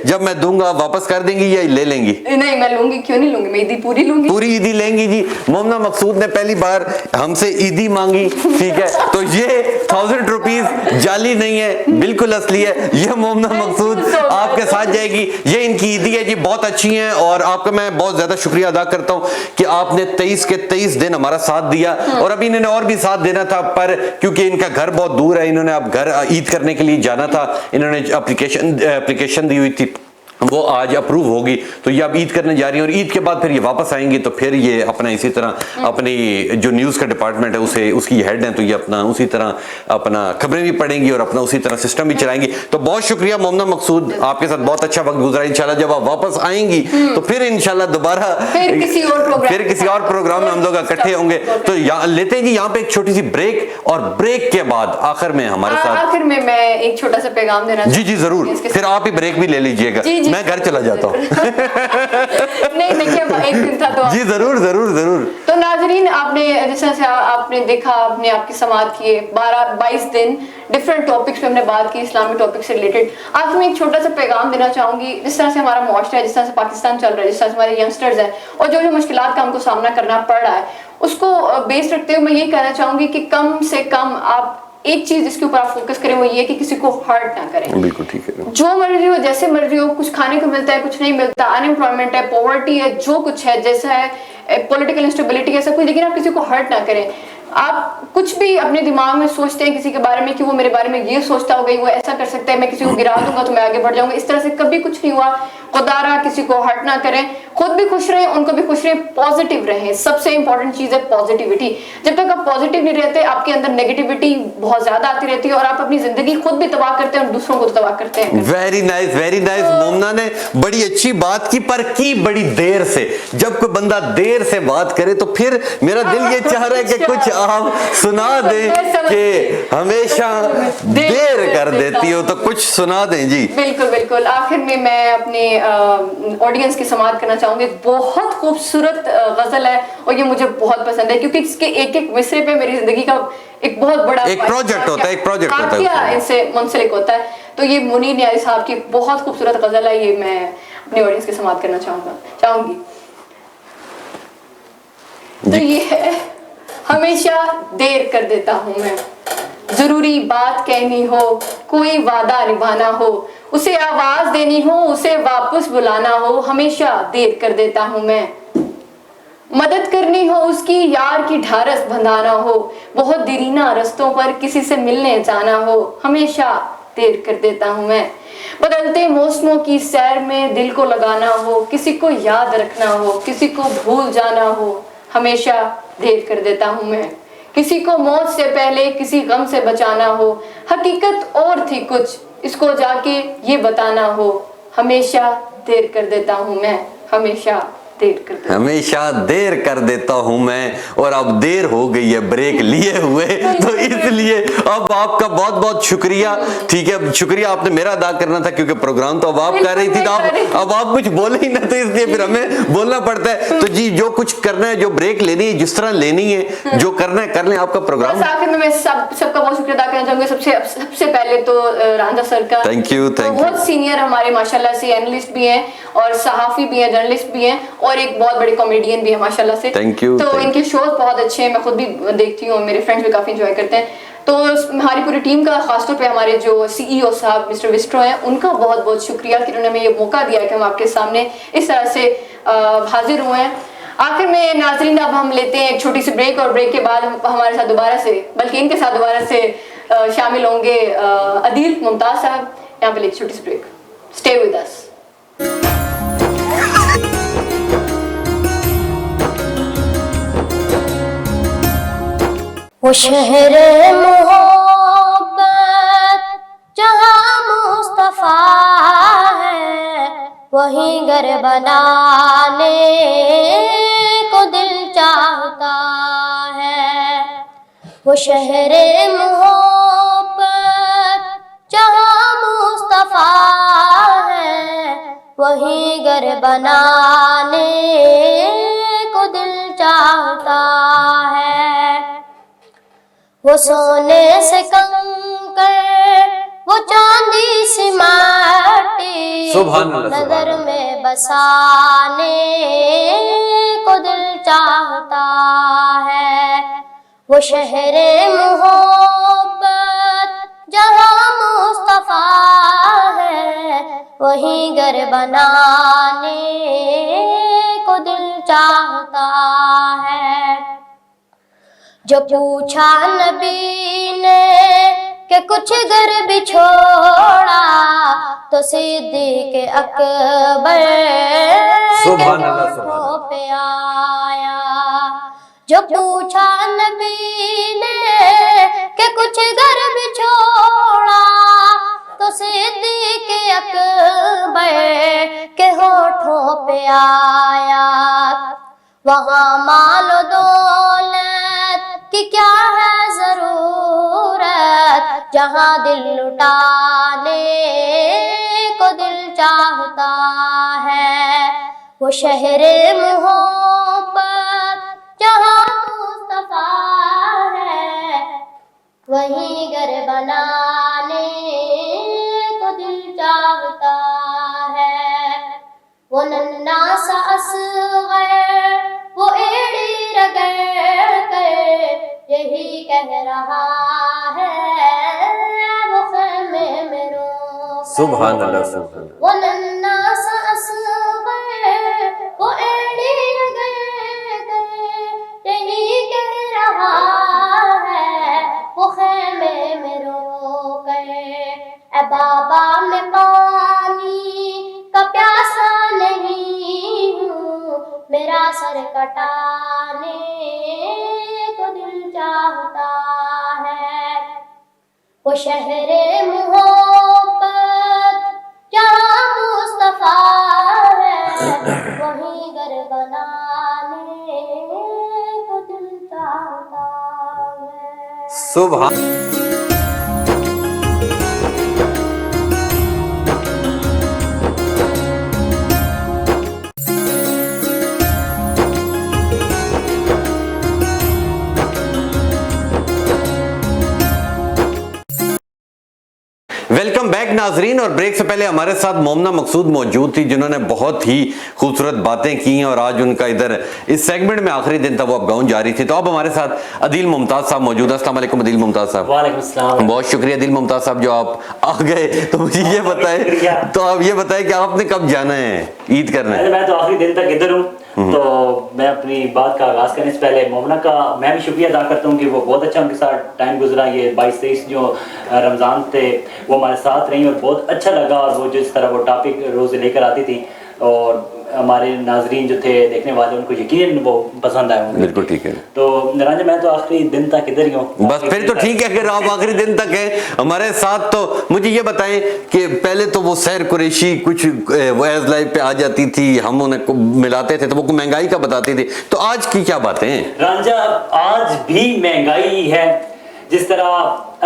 [SPEAKER 1] जब मैं दूंगा वापस कर देंगी या ले लेंगी?
[SPEAKER 4] नहीं, मैं लूंगी, क्यों नहीं लूंगी, मैं ईदी पूरी लूंगी।
[SPEAKER 1] पूरी ईदी लेंगी जी। मोमना मकसूद ने पहली बार हमसे ईदी मांगी, ठीक है, तो ये 1000 रुपीज जाली नहीं है, बिल्कुल असली है। ये मोमना मकसूद आपके साथ जाएगी, ये इनकी ईदी है जी, बहुत अच्छी है। और आपका मैं बहुत ज्यादा शुक्रिया अदा करता हूँ कि आपने 23 के 23 दिन हमारा साथ दिया। और अभी इन्होंने और भी साथ देना था, पर क्योंकि इनका घर बहुत दूर है, इन्होंने अब घर ईद करने के लिए जाना था, इन्होंने एप्लीकेशन दी हुई थी, वो आज अप्रूव होगी, तो ये अब ईद करने जा रही है। और ईद के बाद फिर ये वापस आएंगी, तो फिर ये अपना इसी तरह अपनी जो न्यूज़ का डिपार्टमेंट है उसे, उसकी हेड है, तो ये अपना उसी तरह अपना खबरें भी पढ़ेंगी और अपना उसी तरह सिस्टम भी चलाएंगी। तो बहुत शुक्रिया मोमना मकसूद, आपके साथ बहुत अच्छा वक्त गुजरा। इंशाल्लाह जब आप वापस आएंगी तो फिर इंशाल्लाह दोबारा
[SPEAKER 4] फिर किसी और
[SPEAKER 1] प्रोग्राम में हम लोग इकट्ठे होंगे। तो लेते हैं जी यहाँ पे एक छोटी सी ब्रेक, और ब्रेक के बाद आखिर में हमारे साथ,
[SPEAKER 4] आखिर में मैं एक छोटा सा पैगाम देना।
[SPEAKER 1] जी जरूर, फिर आप ही ब्रेक भी ले लीजिएगा, मैं घर चला जाता हूँ।
[SPEAKER 4] नहीं देखिए, एक दिन था तो
[SPEAKER 1] जी जरूर जरूर जरूर।
[SPEAKER 4] तो नाजरीन, आपने जिस तरह से आपने देखा, आपने आपकी समाअत किए 12-22 दिन डिफरेंट टॉपिक्स पे हमने बात की, इस्लामी टॉपिक से रिलेटेड। आज मैं एक छोटा सा पैगाम देना चाहूंगी। जिस तरह से हमारा मुआशरा है, जिस तरह से पाकिस्तान चल रहा है, जिस तरह से हमारे यंगस्टर्स हैं और जो मुश्किलात का हमको सामना करना पड़ रहा है, उसको बेस रखते हुए मैं ये कहना चाहूंगी कि कम से कम आप एक चीज जिसके ऊपर आप फोकस करें वो ये कि किसी को हर्ट ना करें।
[SPEAKER 1] बिल्कुल ठीक है।
[SPEAKER 4] जो मर्जी हो, जैसे मर्जी हो, कुछ खाने को मिलता है, कुछ नहीं मिलता, अनएम्प्लॉयमेंट है, पॉवर्टी है, जो कुछ है, जैसा है पॉलिटिकल इंस्टेबिलिटी, ऐसा कुछ, लेकिन आप किसी को हर्ट ना करें। आप कुछ भी अपने दिमाग में सोचते हैं किसी के बारे में कि वो मेरे बारे में ये सोचता होगा, वो ऐसा कर सकता है, मैं किसी को गिरा दूंगा तो मैं आगे बढ़ जाऊंगा, इस तरह से कभी कुछ नहीं हुआ। खुदारा किसी को हर्ट ना करें, खुद भी खुश रहें, उनको भी खुश रहें, पॉजिटिव रहें। सबसे इंपॉर्टेंट चीज है पॉजिटिविटी। जब तक आप पॉजिटिव नहीं रहते, आपके अंदर नेगेटिविटी बहुत ज्यादा आती रहती है और आप अपनी जिंदगी खुद भी तबाह करते हैं और दूसरों को तबाह करते हैं।
[SPEAKER 1] Very nice, very nice. Momna ने बड़ी अच्छी बात की, पर की बड़ी देर से। जब कोई बंदा देर से बात करे तो फिर मेरा दिल ये चाह रहा है कि कुछ आप सुना दें कि हमेशा देर कर देती हो, तो कुछ सुना दें जी।
[SPEAKER 4] बिल्कुल बिल्कुल। आखिर में मैं अपने ऑडियंस की समाअत करना चाहूंगी। बहुत खूबसूरत गजल है और ये मुझे बहुत पसंद है, क्योंकि इसके एक एक मिसरे पे मेरी जिंदगी का एक बहुत बड़ा
[SPEAKER 1] एक प्रोजेक्ट होता है,
[SPEAKER 4] इससे मुंसलिक होता है। तो ये मुनीर नियाज़ी साहब की बहुत खूबसूरत गजल है, ये मैं अपनी ऑडियंस की समाअत करना चाहूंगी। तो ये है, हमेशा देर कर देता हूं मैं, जरूरी बात कहनी हो, कोई वादा निभाना हो, उसे आवाज देनी हो, उसे वापस बुलाना हो, हमेशा देर कर देता हूं मैं। मदद करनी हो उसकी, यार की ढारस बंधाना हो, बहुत देरीना रस्तों पर किसी से मिलने जाना हो, हमेशा देर कर देता हूं मैं। बदलते मौसमों की सैर में दिल को लगाना हो, किसी को याद रखना हो, किसी को भूल जाना हो, हमेशा देर कर देता हूं मैं। किसी को मौत से पहले किसी गम से बचाना हो, हकीकत और थी कुछ, इसको जाके ये बताना हो, हमेशा देर कर देता हूं मैं, हमेशा देर कर देता हूं मैं। और अब देर हो गई है ब्रेक लिए हुए, तो इसलिए अब आपका बहुत बहुत शुक्रिया। ठीक है, शुक्रिया आपने मेरा अदा करना था, क्योंकि प्रोग्राम तो अब आप कर रही थी, तो अब आप कुछ बोले ही ना, तो इसलिए फिर हमें बोलना पड़ता है। तो जी, जो कुछ करना है, जो ब्रेक लेनी है, जिस तरह लेनी है, जो करना है कर लें। आपका प्रोग्राम आखिर में मैं सबका बहुत शुक्रिया अदा करना चाहूंगी। सबसे पहले तो रांझा सर का,
[SPEAKER 1] थैंक यू।
[SPEAKER 4] बहुत सीनियर हमारे माशाल्लाह से एनालिस्ट भी हैं और सहाफी भी हैं, जर्नलिस्ट भी हैं और एक बहुत बड़े कॉमेडियन भी है माशाल्लाह से।
[SPEAKER 1] Thank you.
[SPEAKER 4] तो इनके शोज बहुत अच्छे हैं, मैं खुद भी देखती हूँ, मेरे फ्रेंड्स भी काफी एंजॉय करते हैं। तो हमारी पूरी टीम का, खासतौर पे हमारे जो सीईओ साहब मिस्टर विस्ट्रो हैं, उनका बहुत बहुत शुक्रिया कि उन्होंने हमें ये मौका दिया कि हम आपके सामने इस तरह से हाजिर हुए हैं। आखिर में नाज़रीन, अब हम लेते हैं एक छोटी सी ब्रेक, और ब्रेक के बाद हमारे साथ दोबारा से, बल्कि इनके साथ दोबारा से शामिल होंगे अदील मुमताज साहब। यहाँ पे एक छोटी सी ब्रेक, स्टे विद अस।
[SPEAKER 5] वो शहर मोहब्बत जहाँ मुस्तफा है, वहीं घर बनाने को दिल चाहता है। وہ شہر محبت جہاں مصطفیٰ ہے وہیں گھر بنانے کو دل چاہتا ہے وہ سونے سے کنکر وہ چاندی سے ماٹی
[SPEAKER 1] سبحان اللہ، سبحان
[SPEAKER 5] نظر
[SPEAKER 1] اللہ۔
[SPEAKER 5] میں بسانے کو دل چاہتا ہے وہ شہر محبت جہاں مصطفیٰ ہے وہیں گھر بنانے کو دل چاہتا ہے جو پوچھا نبی نے کہ کچھ گھر بھی چھوڑا تو صدیق اکبر
[SPEAKER 1] سبحان
[SPEAKER 5] کے
[SPEAKER 1] اللہ، سبحان
[SPEAKER 5] ہونٹوں پہ آیا جو پوچھا نبی نے کہ کچھ گھر بھی چھوڑا تو صدیق اکبر کے ہونٹوں پہ آیا وہاں مال و دولت کی کیا ہے ضرورت جہاں دل لٹانے کو دل چاہتا ہے وہ شہر محبت جہاں مصطفیٰ ہے وہیں گھر بنانے کو دل چاہتا ہے وہ ننھا سا اصغر وہ ایڑی رگڑ کر یہی کہہ رہا ہے وہ خیمے میں رو کر
[SPEAKER 1] سبحان اللہ، سبحان اللہ۔
[SPEAKER 5] وہ ننھا سا اصغر وہ ایڑی رگڑ کر یہی کہہ رہا ہے وہ خیمے میں رو کر اے بابا میں پانی کا پیاسا نہیں ہوں میرا سر کٹانے کو دل چاہتا ہے وہ شہر محبت جہاں مصطفیٰ ہے وہیں گھر بنانے کو دل چاہتا ہے
[SPEAKER 1] سبحان ویلکم بیک ناظرین، اور بریک سے پہلے ہمارے ساتھ مومنہ مقصود موجود تھی جنہوں نے بہت ہی خوبصورت باتیں کی ہیں، اور آج ان کا ادھر اس سیگمنٹ میں آخری دن تھا، وہ اب گاؤں جا رہی تھی. تو اب ہمارے ساتھ عدیل ممتاز صاحب موجود ہیں. السلام علیکم عدیل ممتاز صاحب.
[SPEAKER 2] وعلیکم السلام.
[SPEAKER 1] بہت شکریہ عدیل ممتاز صاحب جو آپ آ گئے. تو مجھے یہ بتائیں، تو آپ یہ بتائیں کہ آپ نے کب جانا ہے عید کرنے؟
[SPEAKER 2] میں تو آخری دن تک ادھر ہوں، تو میں اپنی بات کا آغاز کرنے سے پہلے مومنہ کا میں بھی شکریہ ادا کرتا ہوں کہ وہ بہت اچھا ان کے ساتھ ٹائم گزرا. یہ 22-23 جو رمضان تھے وہ ہمارے ساتھ رہی اور بہت اچھا لگا، اور وہ جس طرح وہ ٹاپک روز لے کر آتی تھی اور ہمارے ناظرین جو تھے دیکھنے والے ان کو یقیناً وہ پسند آئے ہوں گے.
[SPEAKER 1] بالکل ٹھیک ہے.
[SPEAKER 2] تو رانجھا میں تو آخری دن تک ادھر ہی ہوں.
[SPEAKER 1] بس پھر تو ٹھیک ہے، اگر آپ آخری دن تک ہیں ہمارے ساتھ. تو مجھے یہ بتائیں کہ پہلے تو وہ سیر قریشی کچھ ویز لائف پہ آ جاتی تھی، ہم انہیں ملاتے تھے تو وہ مہنگائی کا بتاتی تھی، تو آج کی کیا باتیں ہیں؟
[SPEAKER 2] رانجھا آج بھی مہنگائی ہے. جس طرح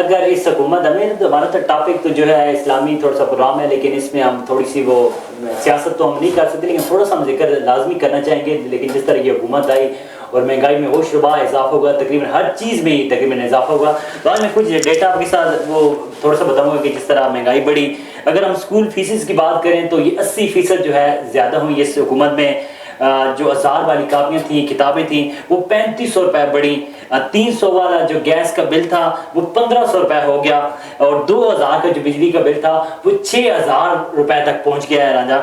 [SPEAKER 2] اگر اس حکومت ہمیں تو ہمارا تو ٹاپک تو جو ہے اسلامی تھوڑا سا پروگرام ہے، لیکن اس میں ہم تھوڑی سی وہ سیاست تو ہم نہیں کر سکتے، لیکن تھوڑا سا ہم ذکر لازمی کرنا چاہیں گے. لیکن جس طرح یہ حکومت آئی اور مہنگائی میں ہوش ربا اضافہ ہوگا، تقریباً ہر چیز میں ہی تقریباً اضافہ ہوگا. تو آج میں کچھ ڈیٹا آپ کے ساتھ وہ تھوڑا سا بتاؤں گا کہ جس طرح مہنگائی بڑھی. اگر ہم اسکول فیسز کی بات کریں تو یہ 80% جو ہے زیادہ ہوئی اس حکومت میں. جو 1000 والی کاپیاں تھیں، کتابیں تھیں، وہ 3500 روپے بڑھی. 300 والا جو گیس کا بل تھا وہ 1500 روپے ہو گیا، اور 2000 کا جو بجلی کا بل تھا وہ 6000 روپے تک پہنچ گیا ہے رانجھا.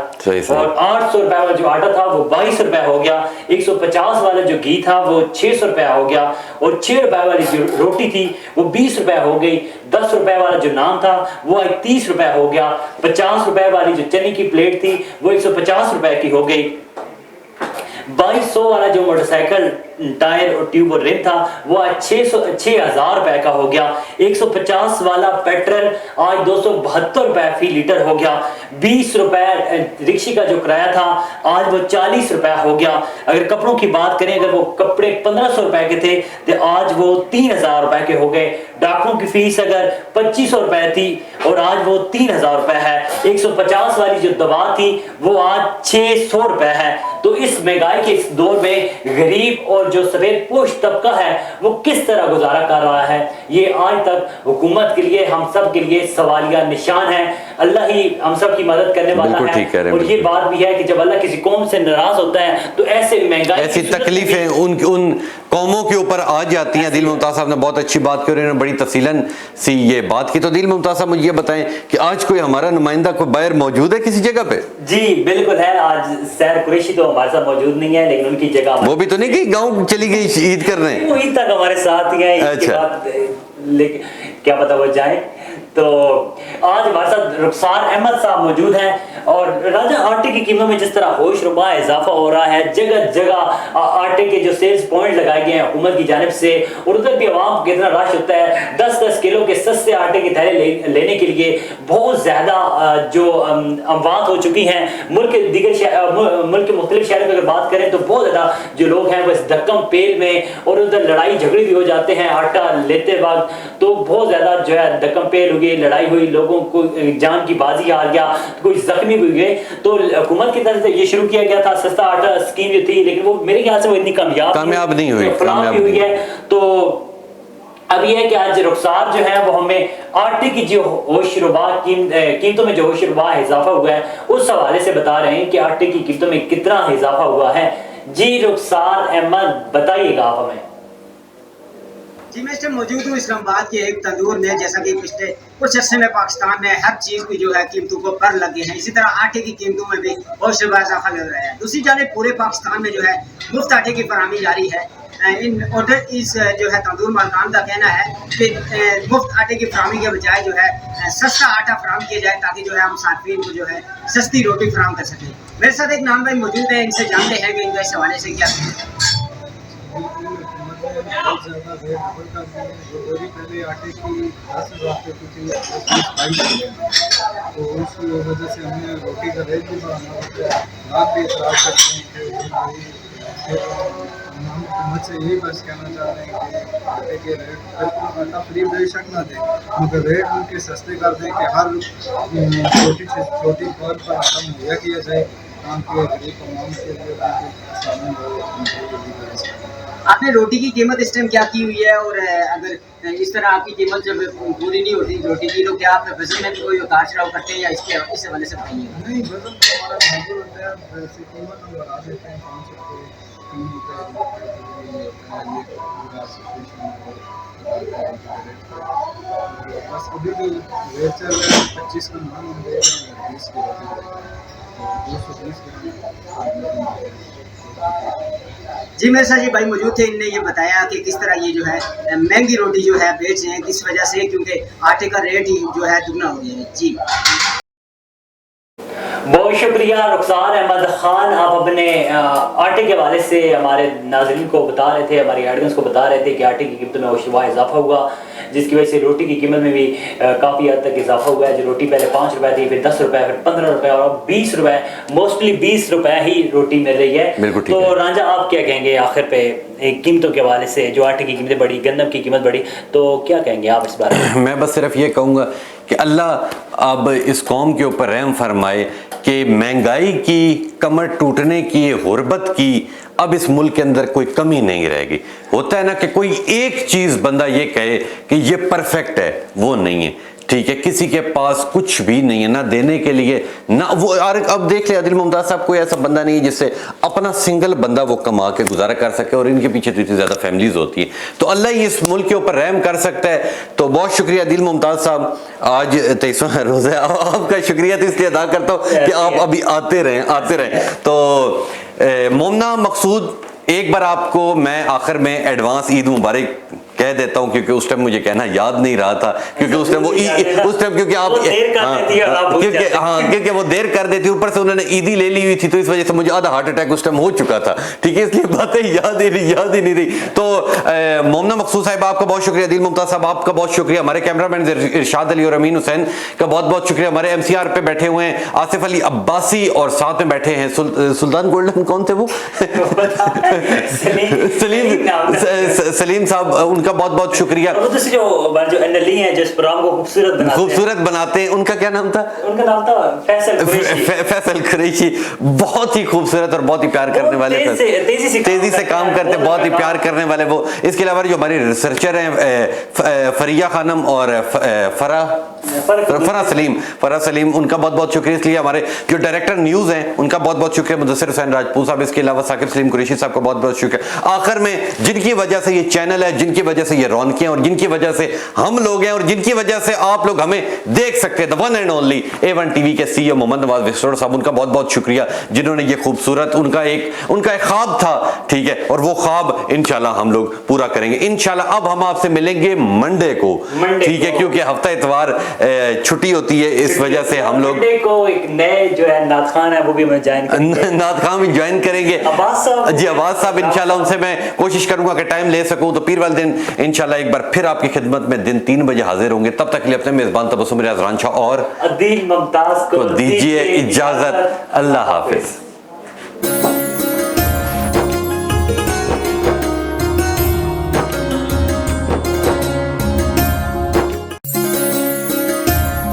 [SPEAKER 2] اور 800 روپے والا جو آٹا تھا وہ 22 روپے ہو گیا. 150 والا جو گھی تھا وہ 600 روپے ہو گیا، اور 6 روپے والی جو روٹی تھی وہ 20 روپے ہو گئی. 10 روپے والا جو نان تھا وہ 30 روپے ہو گیا. 50 روپے والی جو چنے کی پلیٹ تھی وہ 150 روپے کی ہو گئی. 2200 वाला जो मोटरसाइकिल टायर और ट्यूब और रिम था वो आज 6,000 रुपए का हो गया। 150 वाला पेट्रोल आज 272 रुपए फी लीटर हो गया। 20 रुपए रिक्शे का जो किराया था आज वो 40 रुपए हो गया। अगर कपड़ों की बात करें, अगर वो कपड़े 1500 रुपए के थे तो आज वो 3000 रुपए के हो गए। डॉक्टरों की फीस अगर 2500 रुपए थी और आज वो 3000 रुपए है। 150 वाली जो दवा थी वो आज 600 रुपए है। तो इस महंगाई के इस दौर में गरीब और जो सफेद पोश तबका है वो किस तरह गुजारा कर रहा है, ये आज तक हुकूमत के लिए, हम सब के लिए सवालिया निशान है। अल्लाह ही हम सब की मदद करने वाला है। और ये बात भी है कि जब अल्लाह किसी कौम से नाराज होता है तो ऐसे महंगाई,
[SPEAKER 1] ऐसी तकलीफें उन कौमों के ऊपर आ जाती हैं। दिल मुमताज साहब ने बहुत अच्छी बात की और इन्होंने बड़ी तफसीलन सी ये बात की। तो दिल मुमताज साहब मुझे ये बताएं कि आज कोई हमारा नुमाइंदा कोई बाहर मौजूद है किसी जगह पे?
[SPEAKER 2] जी बिल्कुल है। आज सैर कुरैशी तो हमारे साथ मौजूद नहीं है, लेकिन उनकी जगह
[SPEAKER 1] वो भी तो नहीं कि गाँव चली गई ईद करने?
[SPEAKER 2] वो ईद तक हमारे साथ ही है।
[SPEAKER 1] अच्छा,
[SPEAKER 2] लेकिन क्या पता वो जाए। तो आज हमारे साथ रुखसार अहमद साहब मौजूद हैं। और राजा आटे की कीमतों में जिस तरह होश रुबा इजाफा हो रहा है, जगह जगह आटे के जो सेल्स पॉइंट लगाए गए हैं हुकूमत की जानिब से, और उधर भी आवाम कितना रश होता है। 10-10 किलो के सस्ते आटे के थैले लेने के लिए बहुत ज़्यादा जो अमवात हो चुकी हैं। मुल्क के मुख्तलिफ शहरों की अगर बात करें तो बहुत ज़्यादा जो लोग हैं वो इस धक्कम पेल में, और उधर लड़ाई झगड़े भी हो जाते हैं आटा लेते वक्त। तो बहुत ज़्यादा जो है धक्कम पेल हो गई, लड़ाई हुई, लोगों को जान की बाजी आ गया, कोई जख्मी भी हुए। तो हुकूमत की तरफ से ये शुरू किया गया था सस्ता आटा स्कीम जो थी, लेकिन वो मेरे ख्याल से वो इतनी कामयाब नहीं हुई है। तो अब ये है कि आज रुखसार जो है वो हमें आटे की जो होशरुबा कीमतों में जो होशरुबा इजाफा हुआ है उस हवाले से बता रहे हैं कि आटे की कीमतों में कितना इजाफा हुआ है। जी रुखसार अहमद बताइएगा आप हमें।
[SPEAKER 6] जी मैं इस टाइम मौजूद हूँ इस्लामाबाद के एक तंदूर में। जैसा कि पिछले कुछ अर्से में पाकिस्तान में हर चीज़ की जो है कीमतों को पर लगे हैं, इसी तरह आटे की कीमतों में भी बहुत से इजाफा लग रहा है। दूसरी जानिब पूरे पाकिस्तान में जो है मुफ्त आटे की फराहमी जारी है। इन ऑर्डर इस जो है तंदूर मालकान का कहना है कि मुफ्त आटे की फराहमी के बजाय जो है सस्ता आटा फराहम किया जाए, ताकि जो है हम सार्फिन को जो है सस्ती रोटी फराहम कर सकें। मेरे साथ एक नाम भाई मौजूद है, इनसे जानते हैं कि इनका इस हवाले से क्या
[SPEAKER 7] बहुत ज़्यादा रेट बढ़ कर दिए हैं। जो बोरी पहले आटे की 10,000 रुपये की थी, 22,000, तो उस वजह से हमें रोटी का रेट भी बढ़ाना होता है। आप भी इतराज़ करते हैं कि हम हुकूमत से यही बस कहना चाह रहे हैं कि आटे के रेट बिल्कुल आटा फ्री बेशक ना दें, मगर रेट उनके सस्ते कर दें कि हर छोटी से छोटी पौध पर आटा मुहैया किया जाए, ताकि गरीब तमाम के लिए आसानी हो।
[SPEAKER 6] आपने रोटी की कीमत इस टाइम क्या की हुई है, और अगर इस तरह आपकी कीमत जब पूरी नहीं होती रोटी की तो क्या आप वजन में भी कोई उतार चढ़ाव करते हैं, या इस हवाले से बताइए?
[SPEAKER 7] नहीं, वजन तो हमारा महंगा होता है, वैसे कीमत हम बढ़ा देते हैं 5 रुपये 3 रुपये बस। अभी जो रेट चल रहा है 25 का नाम हम दे रहे हैं, 20 की वजह 220
[SPEAKER 6] जी मेरे साथ ये भाई मौजूद थे, इनने ये बताया कि किस तरह ये जो है महंगी रोटी जो है बेच रहे हैं, किस वजह से, क्योंकि आटे का रेट ही जो है दुगना हो गया है। जी
[SPEAKER 2] बहुत शुक्रिया रुखसार अहमद खान, आप अपने आटे के हवाले से हमारे नाज़रीन को बता रहे थे, हमारी ऑडियंस को बता रहे थे कि आटे की कीमतों में होशरुबा इजाफा हुआ, जिसकी वजह से रोटी की कीमत में भी काफ़ी हद तक इजाफा हुआ है। जो रोटी पहले 5 रुपए थी, फिर 10 रुपए, फिर 15 रुपए और अब 20 रुपए, मोस्टली 20 रुपए ही रोटी मिल रही है। तो रांझा आप क्या कहेंगे आखिर पे कीमतों के हवाले से? जो आटे की कीमतें बढ़ी, गंदम की कीमत बढ़ी, तो क्या कहेंगे आप इस बारे में?
[SPEAKER 1] मैं बस सिर्फ ये कहूँगा कि अल्लाह अब इस कौम के ऊपर रहम फरमाए कि महंगाई की, कमर टूटने की, गुर्बत की अब इस मुल्क के अंदर कोई कमी नहीं रहेगी। होता है ना कि कोई एक चीज़ बंदा ये कहे कि ये परफेक्ट है, वो नहीं है, ठीक है। किसी के पास कुछ भी नहीं है, ना देने के लिए ना वो। और अब देख ले आदिल मुमताज साहब, कोई ऐसा बंदा नहीं है जिससे अपना सिंगल बंदा वो कमा के गुजारा कर सके, और इनके पीछे तो इतनी ज़्यादा फैमिलीज होती है। तो अल्लाह ही इस मुल्क के ऊपर रहम कर सकता है। तो बहुत शुक्रिया दिल मुमताज साहब, आज 23वां रोज़ा है, आपका शुक्रिया तो इसलिए अदा करता हूँ कि आप अभी आते रहें। तो मोमना मकसूद, एक बार आपको मैं आखिर में एडवांस ईद मुबारक कह देता हूँ क्योंकि उस टाइम मुझे कहना याद नहीं रहा था, क्योंकि उस टाइम क्योंकि आप क्योंकि वो देर कर देती, ऊपर से उन्होंने ईदी ले ली हुई थी, तो इस वजह से मुझे आधा हार्ट अटैक उस टाइम हो चुका था, ठीक है, इसलिए बातें याद ही नहीं रही। तो मोमना मकसूद साहिब आपका बहुत शुक्रिया, दिल मुमताज साहब आपका बहुत शुक्रिया, हमारे कैमरामैन इरशाद अली और अमीन हुसैन का बहुत बहुत शुक्रिया, हमारे एमसीआर पे बैठे हुए हैं आसिफ अली अब्बासी और साथ में बैठे हैं सुल्तान गोल्डन, कौन थे वो सलीम साहब, उनका बहुत बहुत शुक्रिया।
[SPEAKER 2] जो एनएलई हैं जो इस प्रोग्राम को
[SPEAKER 1] खूबसूरत बनाते हैं, उनका क्या नाम था?
[SPEAKER 2] उनका नाम था
[SPEAKER 1] फैसल कुरैशी, बहुत ही खूबसूरत और बहुत ही प्यार करने वाले, तेजी से काम करते, बहुत ही प्यार करने वाले वो। इसके अलावा जो हमारे रिसर्चर हैं फरिया खानम और फरा सलीम, उनका बहुत बहुत शुक्रिया। इसलिए हमारे जो डायरेक्टर न्यूज़ हैं उनका बहुत बहुत शुक्रिया, मुदस्सिर हुसैन राजपूत साहब, इसके अलावा साकिब सलीम कुरैशी साहब का बहुत बहुत शुक्रिया। आखिर में जिनकी वजह से ये चैनल है, जिनकी वजह से ये रौनकें और जिनकी वजह से हम लोग हैं और जिनकी वजह से आप लोग हमें देख सकते हैं, the one and only A1 TV के CEO मोहम्मद नवाज विस्टोर साहब, उनका बहुत बहुत शुक्रिया, जिन्होंने ये खूबसूरत उनका एक ख्वाब था, ठीक है, और वो ख्वाब इंशाल्लाह हम लोग पूरा करेंगे इंशाल्लाह। अब हम आपसे मिलेंगे मंडे को, ठीक है, क्योंकि हफ्ता इतवार छुट्टी होती है, इस वजह से हम लोग
[SPEAKER 2] को एक नए जो है नात खान है वो भी
[SPEAKER 1] नात खान भी ज्वाइन करेंगे जी, अब्बास साहब, इंशाल्लाह उनसे मैं कोशिश करूंगा कि टाइम ले सकूं, तो पीर वाले दिन इंशाल्लाह एक बार फिर आपकी खिदमत में दिन 3 बजे हाजिर होंगे। तब तक के लिए अपने मेजबान तबस्सुम रियाज रांझा और
[SPEAKER 2] अदील मुमताज को
[SPEAKER 1] दीजिए इजाजत। अल्लाह हाफिज।